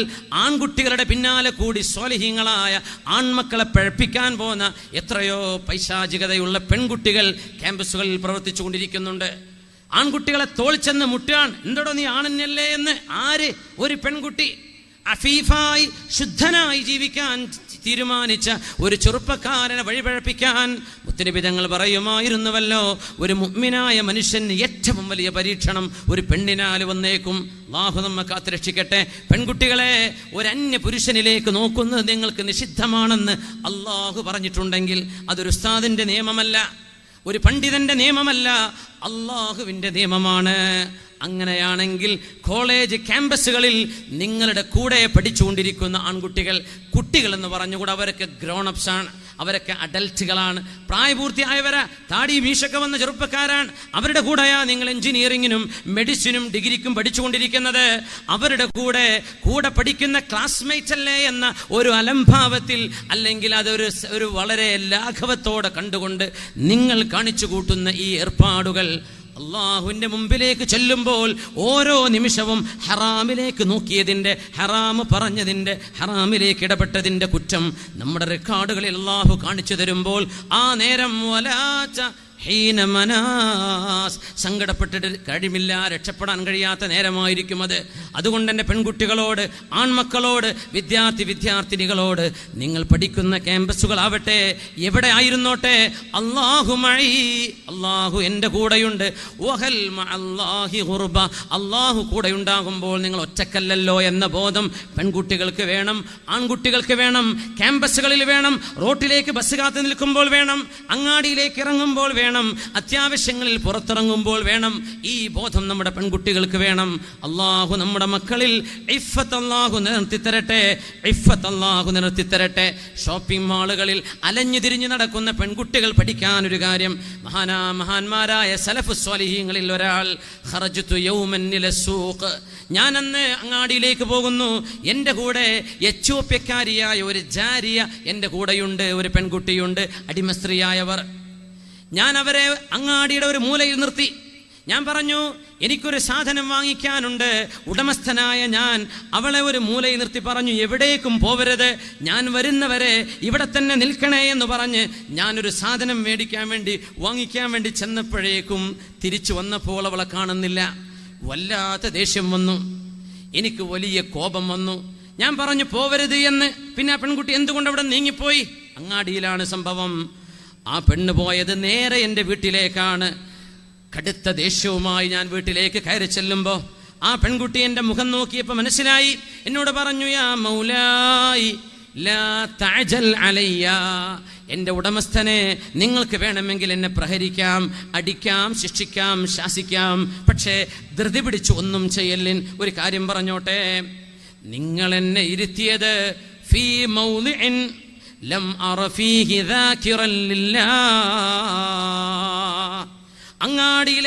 ആൺകുട്ടികളുടെ പിന്നാലെ കൂടി സ്വാലിഹീങ്ങളായ ആൺമക്കളെ പഴപ്പിക്കാൻ പോകുന്ന എത്രയോ പൈശാചികതയുള്ള പെൺകുട്ടികൾ ക്യാമ്പസുകളിൽ പ്രവർത്തിച്ചു കൊണ്ടിരിക്കുന്നുണ്ട്. ആൺകുട്ടികളെ തോളിച്ചെന്ന് മുട്ടാൻ, എന്തോടോ നീ ആണെന്നല്ലേ എന്ന്. ആര്? ഒരു പെൺകുട്ടി. അഫീഫായി ശുദ്ധനായി ജീവിക്കാൻ തീരുമാനിച്ച ഒരു ചെറുപ്പക്കാരനെ വഴിപഴപ്പിക്കാൻ മുത്തുനബി തങ്ങൾ പറയുമായിരുന്നുവല്ലോ, ഒരു മുഅ്മിനായ മനുഷ്യന് ഏറ്റവും വലിയ പരീക്ഷണം ഒരു പെണ്ണിനാൽ വന്നേക്കും. അല്ലാഹു നമ്മെ കാത്തുരക്ഷിക്കട്ടെ. പെൺകുട്ടികളെ ഒരു അന്യ പുരുഷനിലേക്ക് നോക്കുന്നത് നിങ്ങൾക്ക് നിഷിദ്ധമാണെന്ന് അല്ലാഹു പറഞ്ഞിട്ടുണ്ടെങ്കിൽ അതൊരു ഉസ്താദിന്റെ നിയമമല്ല, ഒരു പണ്ഡിതന്റെ നിയമമല്ല, അല്ലാഹുവിന്റെ നിയമമാണ്. അങ്ങനെയാണെങ്കിൽ കോളേജ് ക്യാമ്പസുകളിൽ നിങ്ങളുടെ കൂടെ പഠിച്ചുകൊണ്ടിരിക്കുന്ന ആൺകുട്ടികൾ, കുട്ടികൾ എന്ന് പറഞ്ഞുകൂടെ, അവരൊക്കെ ഗ്രോണപ്സ് ആണ്, അവരൊക്കെ അഡൽറ്റുകളാണ്, പ്രായപൂർത്തിയായവരാ, താടി മീശൊക്കെ വന്ന ചെറുപ്പക്കാരാണ്. അവരുടെ കൂടെയാ നിങ്ങൾ എഞ്ചിനീയറിങ്ങിനും മെഡിസിനും ഡിഗ്രിക്കും പഠിച്ചുകൊണ്ടിരിക്കുന്നത്. അവരുടെ കൂടെ പഠിക്കുന്ന ക്ലാസ്മേറ്റ് അല്ലേ എന്ന ഒരു അലംഭാവത്തിൽ, അല്ലെങ്കിൽ അതൊരു വളരെ ലാഘവത്തോടെ കണ്ടുകൊണ്ട് നിങ്ങൾ കാണിച്ചു കൂട്ടുന്ന ഈ ഏർപ്പാടുകൾ അള്ളാഹുവിന്റെ മുമ്പിലേക്ക് ചെല്ലുമ്പോൾ ഓരോ നിമിഷവും ഹറാമിലേക്ക് നോക്കിയതിന്റെ, ഹറാമ് പറഞ്ഞതിന്റെ, ഹറാമിലേക്ക് ഇടപെട്ടതിന്റെ കുറ്റം നമ്മുടെ റെക്കോർഡുകളിൽ അള്ളാഹു കാണിച്ചു തരുമ്പോൾ ആ നേരം സങ്കടപ്പെട്ടിട്ട് കഴിവില്ല, രക്ഷപ്പെടാൻ കഴിയാത്ത നേരമായിരിക്കും അത്. അതുകൊണ്ട് എൻ്റെ പെൺകുട്ടികളോട്, ആൺമക്കളോട്, വിദ്യാർത്ഥിനികളോട്, നിങ്ങൾ പഠിക്കുന്ന ക്യാമ്പസുകളാവട്ടെ, എവിടെ ആയിരുന്നോട്ടെ, അള്ളാഹു എൻ്റെ കൂടെയുണ്ട്. അള്ളാഹു കൂടെ ഉണ്ടാകുമ്പോൾ നിങ്ങൾ ഒറ്റക്കല്ലല്ലോ എന്ന ബോധം പെൺകുട്ടികൾക്ക് വേണം, ആൺകുട്ടികൾക്ക് വേണം, ക്യാമ്പസുകളിൽ വേണം, റോട്ടിലേക്ക് ബസ് കാത്തു നിൽക്കുമ്പോൾ വേണം, അങ്ങാടിയിലേക്ക് ഇറങ്ങുമ്പോൾ വേണം, അത്യാവശ്യങ്ങളിൽ പുറത്തിറങ്ങുമ്പോൾ വേണം. ഈ ബോധം നമ്മുടെ പെൺകുട്ടികൾക്ക് വേണം. അള്ളാഹു നമ്മുടെ മക്കളിൽ ഇഫ്ഫത്ത് അള്ളാഹു നിർത്തിത്തരട്ടെ. ഷോപ്പിംഗ് മാളുകളിൽ അലഞ്ഞു തിരിഞ്ഞു നടക്കുന്ന പെൺകുട്ടികൾ പഠിക്കാൻ ഒരു കാര്യം. മഹാന്മാരായ സലഫ് സ്വാലിഹീങ്ങളിൽ ഒരാൾ, ഖറജ്തു യൗമൻ ഇല സൂഖ്, ഞാൻ അന്ന് അങ്ങാടിയിലേക്ക് പോകുന്നു, എൻ്റെ കൂടെ എത്യോപ്യക്കാരിയായ ഒരു ജാരിയ എൻ്റെ കൂടെയുണ്ട്, ഒരു പെൺകുട്ടിയുണ്ട്, അടിമസ്ത്രീയായവർ. ഞാൻ അവരെ അങ്ങാടിയുടെ ഒരു മൂലയിൽ നിർത്തി. ഞാൻ പറഞ്ഞു, എനിക്കൊരു സാധനം വാങ്ങിക്കാനുണ്ട്. ഉടമസ്ഥനായ ഞാൻ അവളെ ഒരു മൂലയിൽ നിർത്തി പറഞ്ഞു, എവിടേക്കും പോവരുത്, ഞാൻ വരുന്നവരെ ഇവിടെ തന്നെ നിൽക്കണേ എന്ന് പറഞ്ഞ് ഞാനൊരു സാധനം വാങ്ങിക്കാൻ വേണ്ടി ചെന്നപ്പോഴേക്കും തിരിച്ചു വന്നപ്പോൾ അവളെ കാണുന്നില്ല. വല്ലാത്ത ദേഷ്യം വന്നു, എനിക്ക് വലിയ കോപം വന്നു. ഞാൻ പറഞ്ഞു പോവരുത് എന്ന്. പിന്നെ ആ പെൺകുട്ടി എന്തുകൊണ്ട് അവിടെ നീങ്ങിപ്പോയി? അങ്ങാടിയിലാണ് സംഭവം. ആ പെണ്ണ് പോയത് നേരെ എൻ്റെ വീട്ടിലേക്കാണ്. കടുത്ത ദേഷ്യവുമായി ഞാൻ വീട്ടിലേക്ക് കയറി ചെല്ലുമ്പോൾ ആ പെൺകുട്ടി എൻ്റെ മുഖം നോക്കിയപ്പോൾ മനസ്സിലായി. എന്നോട് പറഞ്ഞു, യാ മൗലായി ലാ തഅജൽ അലയ്യ, എൻ്റെ ഉടമസ്ഥനെ, നിങ്ങൾക്ക് വേണമെങ്കിൽ എന്നെ പ്രഹരിക്കാം, അടിക്കാം, ശിക്ഷിക്കാം, ശാസിക്കാം, പക്ഷേ ധൃതി പിടിച്ച് ഒന്നും ചെയ്യലിൻ. ഒരു കാര്യം പറഞ്ഞോട്ടെ, നിങ്ങൾ എന്നെ ഇരുത്തിയത് ഫീ മൗളിഇൻ ലം അറ ഫീഹി ദാകിറൻ ലില്ലാഹ്, അങ്ങാടിയിൽ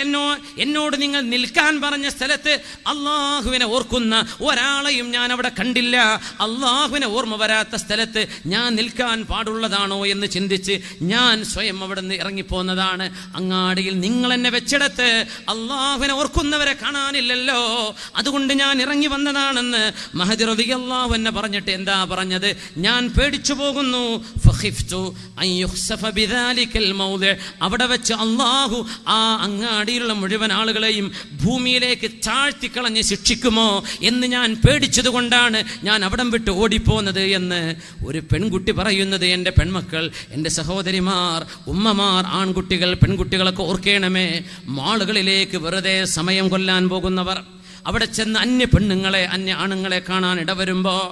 എന്നോട് നിങ്ങൾ നിൽക്കാൻ പറഞ്ഞ സ്ഥലത്ത് അള്ളാഹുവിനെ ഓർക്കുന്ന ഒരാളെയും ഞാൻ അവിടെ കണ്ടില്ല. അള്ളാഹുവിനെ ഓർമ്മ വരാത്ത സ്ഥലത്ത് ഞാൻ നിൽക്കാൻ പാടുള്ളതാണോ എന്ന് ചിന്തിച്ച് ഞാൻ സ്വയം അവിടെ നിന്ന് ഇറങ്ങിപ്പോന്നതാണ്. അങ്ങാടിയിൽ നിങ്ങൾ എന്നെ വെച്ചിടത്ത് അള്ളാഹുവിനെ ഓർക്കുന്നവരെ കാണാനില്ലല്ലോ, അതുകൊണ്ട് ഞാൻ ഇറങ്ങി വന്നതാണെന്ന് മഹദി റളിയല്ലാഹു അൻഹു പറഞ്ഞിട്ട് എന്താ പറഞ്ഞത്? ഞാൻ പേടിച്ചു പോകുന്നു. ഫഖിഫ്തു അൻ യുഖ്സഫ ബിദാലികൽ മൗദി, അവിടെ വെച്ച് അള്ളാഹു ആ അങ്ങാടിയിലുള്ള മുഴുവൻ ആളുകളെയും ഭൂമിയിലേക്ക് താഴ്ത്തിക്കളഞ്ഞ് ശിക്ഷിക്കുമോ എന്ന് ഞാൻ പേടിച്ചതുകൊണ്ടാണ് ഞാൻ അവിടം വിട്ട് ഓടിപ്പോന്നത് എന്ന് ഒരു പെൺകുട്ടി പറയുന്നത്. എൻ്റെ പെൺമക്കൾ, എൻ്റെ സഹോദരിമാർ, ഉമ്മമാർ, ആൺകുട്ടികൾ, പെൺകുട്ടികളൊക്കെ ഓർക്കേണമേ. മാളുകളിലേക്ക് വെറുതെ സമയം കൊല്ലാൻ പോകുന്നവർ, അവിടെ ചെന്ന് അന്യ പെണ്ണുങ്ങളെ, അന്യ ആണുങ്ങളെ കാണാൻ ഇടവരുമ്പോൾ,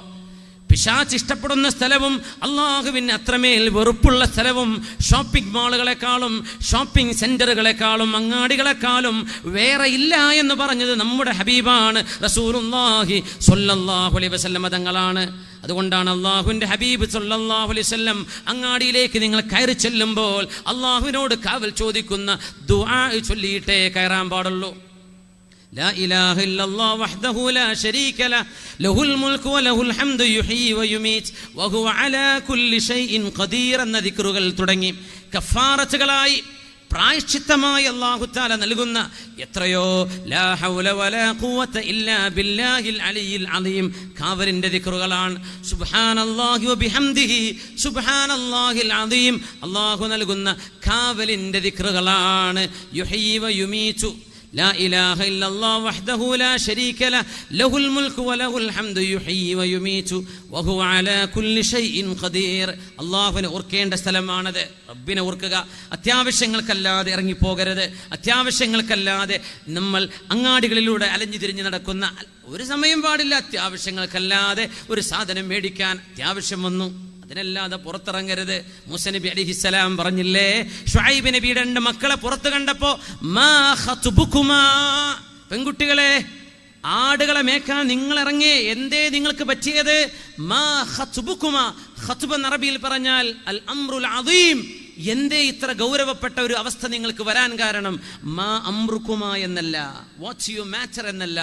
പിശാച് ഇഷ്ടപ്പെടുന്ന സ്ഥലവും അള്ളാഹുവിന് അത്രമേൽ വെറുപ്പുള്ള സ്ഥലവും ഷോപ്പിംഗ് മാളുകളെക്കാളും ഷോപ്പിംഗ് സെന്ററുകളെക്കാളും അങ്ങാടികളെക്കാളും വേറെ ഇല്ല എന്ന് പറഞ്ഞത് നമ്മുടെ ഹബീബാണ് റസൂലുള്ളാഹി സ്വല്ലല്ലാഹു അലൈഹി വസല്ലം തങ്ങളാണ്. അതുകൊണ്ടാണ് അള്ളാഹുവിൻ്റെ ഹബീബ് സ്വല്ലല്ലാഹു അലൈഹി വസല്ലം അങ്ങാടിയിലേക്ക് നിങ്ങൾ കയറി ചെല്ലുമ്പോൾ അള്ളാഹുവിനോട് കാവൽ ചോദിക്കുന്ന ദുആ ചൊല്ലിയിട്ടേ കയറാൻ പാടുള്ളൂ. لا إله إلا الله وحده لا شريك له له الملك وله الحمد يحيي ويميت وهو على كل شيء قدير എന്ന ദിക്റുകൾ തുടങ്ങി കഫാറത്തുകളായി പ്രായശ്ചിത്തമായി അല്ലാഹു തആല നൽകുന്ന എത്രയോ ലാ ഹൗല വലാ ഖുവത ഇല്ലാ ബില്ലാഹിൽ അലിയിൽ അദീം കാവലിന്റെ ദിക്റുകളാണ്. സുബ്ഹാനല്ലാഹി വബിഹംദിഹി സുബ്ഹാനല്ലാഹിൽ അദീം അല്ലാഹു നൽകുന്ന കാവലിന്റെ ദിക്റുകളാണ്. യുഹ്യി വയുമീതു لا إله إلا الله وحده لا شريك له له الملك وله الحمد يحيي ويميت وهو على كل شيء قدير. അല്ലാഹുവിനെ ഓർക്കേണ്ട സ്ഥലമാണത്. റബ്ബിനെ ഓർക്കുക. അത്യാവശ്യങ്ങൾക്കല്ലാതെ ഇറങ്ങിപ്പോകരുത്. അത്യാവശ്യങ്ങൾക്കല്ലാതെ നമ്മൾ അങ്ങാടികളിലൂടെ അലഞ്ഞു തിരിഞ്ഞ് നടക്കുന്ന ഒരു സമയം പാടില്ല. അത്യാവശ്യങ്ങൾക്കല്ലാതെ ഒരു സാധനം മേടിക്കാൻ അത്യാവശ്യം വന്നു, അതിനല്ലാതെ പുറത്തിറങ്ങരുത്. മൂസ നബി അലൈഹിസ്സലാം പറഞ്ഞില്ലേ, ശുഐബ് നബിയുടെ 2 മക്കളെ പുറത്ത് കണ്ടപ്പോ, മാ ഖതുബുകുമാ, പെൺകുട്ടികളെ, ആടുകളെ മേക്കാൻ നിങ്ങൾ ഇറങ്ങി, എന്തേ നിങ്ങൾക്ക് പറ്റിയത്? മാ ഖതുബുകുമാ, ഖതുബ് എന്ന അറബിയിൽ പറഞ്ഞാൽ അൽ അംറുൽ അദീം, എന്തേ ഇത്ര ഗൗരവപ്പെട്ട ഒരു അവസ്ഥ നിങ്ങൾക്ക് വരാൻ കാരണം? മാ അംറുകുമാ എന്നല്ല, വാട്ട്സ് യുവർ മാറ്റർ എന്നല്ല,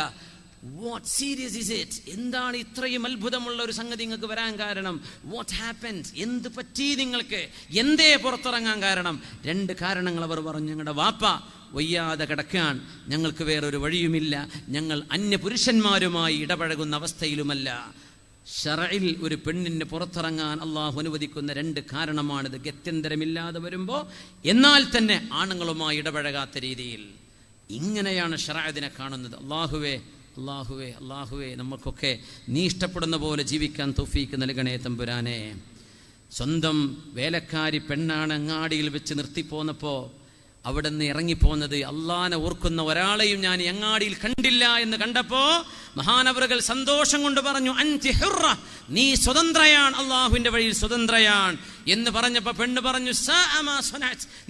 what serious is it, എന്താണ് ഇത്രയും അത്ഭുതമുള്ള ഒരു സംഗതി നിങ്ങൾക്ക് വരാൻ കാരണം? what happened, എന്ത് പറ്റി നിങ്ങൾക്ക്, എന്തേ പുറത്തിറങ്ങാൻ കാരണം? 2 കാരണങ്ങൾ അവർ പറഞ്ഞു. ഞങ്ങളുടെ വാപ്പ വയ്യാതെ കിടക്കാൻ, ഞങ്ങൾക്ക് വേറൊരു വഴിയുമില്ല, ഞങ്ങൾ അന്യ പുരുഷന്മാരുമായി ഇടപഴകുന്ന അവസ്ഥയിലുമല്ല. ശറഇൽ ഒരു പെണ്ണിന് പുറത്തിറങ്ങാൻ അള്ളാഹു അനുവദിക്കുന്ന 2 കാരണമാണിത്. ഗത്യന്തരമില്ലാതെ വരുമ്പോൾ, എന്നാൽ തന്നെ ആണുങ്ങളുമായി ഇടപഴകാത്ത രീതിയിൽ. ഇങ്ങനെയാണ് ശറഅതിനെ കാണുന്നത്. അള്ളാഹുവേ അല്ലാഹുവേ അല്ലാഹുവേ നമുക്കൊക്കെ നീ ഇഷ്ടപ്പെടുന്ന പോലെ ജീവിക്കാൻ തൗഫീക്ക് നൽകണേ തമ്പുരാനെ. സ്വന്തം വേലക്കാരി പെണ്ണാണ് അങ്ങാടിയിൽ വെച്ച് നിർത്തിപ്പോന്നപ്പോൾ അവിടെ നിന്ന് ഇറങ്ങിപ്പോന്നത്, അള്ളാനെ ഓർക്കുന്ന ഒരാളെയും ഞാൻ അങ്ങാടിയിൽ കണ്ടില്ല എന്ന് കണ്ടപ്പോ മഹാനവറുകൾ സന്തോഷം കൊണ്ട് പറഞ്ഞു, അൻതി ഹുറ, നീ സ്വതന്ത്രയാണ്, അള്ളാഹുവിന്റെ വഴിയിൽ സ്വതന്ത്രയാണ് എന്ന് പറഞ്ഞപ്പോൾ പെണ്ണ് പറഞ്ഞു,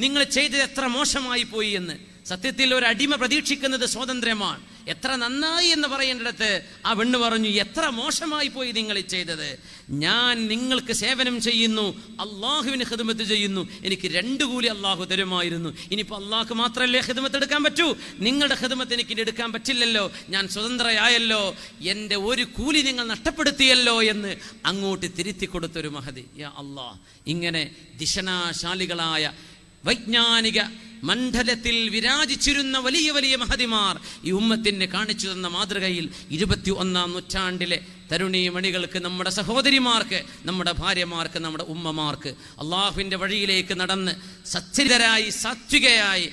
നിങ്ങൾ ചെയ്തത് എത്ര മോശമായി പോയി എന്ന്. സത്യത്തിൽ ഒരു അടിമ പ്രതീക്ഷിക്കുന്നത് സ്വാതന്ത്ര്യമാണ്. എത്ര നന്നായി എന്ന് പറയേണ്ടിടത്ത് ആ പെണ്ണ് പറഞ്ഞു, എത്ര മോശമായി പോയി നിങ്ങൾ ചെയ്തത്. ഞാൻ നിങ്ങൾക്ക് സേവനം ചെയ്യുന്നു, അള്ളാഹുവിന് ഖിദ്മത്ത് ചെയ്യുന്നു, എനിക്ക് 2 കൂലി അള്ളാഹു തരുമായിരുന്നു. ഇനിയിപ്പോൾ അള്ളാഹ്ക്ക് മാത്രമല്ലേ ഖിദ്മത്ത് എടുക്കാൻ പറ്റൂ, നിങ്ങളുടെ ഖിദ്മത്ത് എനിക്ക് എടുക്കാൻ പറ്റില്ലല്ലോ, ഞാൻ സ്വതന്ത്രയായല്ലോ, എൻ്റെ ഒരു കൂലി നിങ്ങൾ നഷ്ടപ്പെടുത്തിയല്ലോ എന്ന് അങ്ങോട്ട് തിരുത്തി കൊടുത്തൊരു മഹദി. യാ അള്ളാഹ്, ഇങ്ങനെ ദിശനാശാലികളായ വൈജ്ഞാനിക മണ്ഡലത്തിൽ വിരാജിച്ചിരുന്ന വലിയ വലിയ മഹതിമാർ ഈ ഉമ്മത്തിന് കാണിച്ചു തന്ന മാതൃകയിൽ 21-ാം നൂറ്റാണ്ടിലെ തരുണീമണികൾക്ക്, നമ്മുടെ സഹോദരിമാർക്ക്, നമ്മുടെ ഭാര്യമാർക്ക്, നമ്മുടെ ഉമ്മമാർക്ക് അള്ളാഹുവിൻ്റെ വഴിയിലേക്ക് നടന്ന് സച്ചരിതരായി, സാത്വികയായി,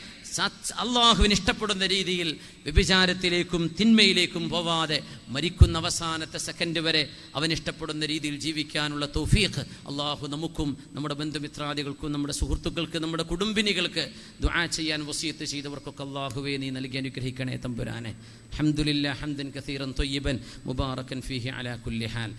അള്ളാഹുവിന് ഇഷ്ടപ്പെടുന്ന രീതിയിൽ വ്യഭിചാരത്തിലേക്കും തിന്മയിലേക്കും പോവാതെ മരിക്കുന്ന അവസാനത്തെ സെക്കൻഡ് വരെ അവൻ ഇഷ്ടപ്പെടുന്ന രീതിയിൽ ജീവിക്കാനുള്ള തൗഫീഖ് അള്ളാഹു നമുക്കും നമ്മുടെ ബന്ധുമിത്രാദികൾക്കും നമ്മുടെ സുഹൃത്തുക്കൾക്ക് നമ്മുടെ കുടുംബിനികൾക്ക് ദുആ ചെയ്യാൻ വസിയത്ത് ചെയ്തവർക്കൊക്കെ അള്ളാഹുവേ നീ നൽകി അനുഗ്രഹിക്കണേ തമ്പുരാനെ. ഹംദുലില്ലാഹ് ഹംദൻ കസീറൻ ത്വയ്യിബൻ മുബാറകൻ ഫീഹി അലാ കുല്ലി ഹാൽ.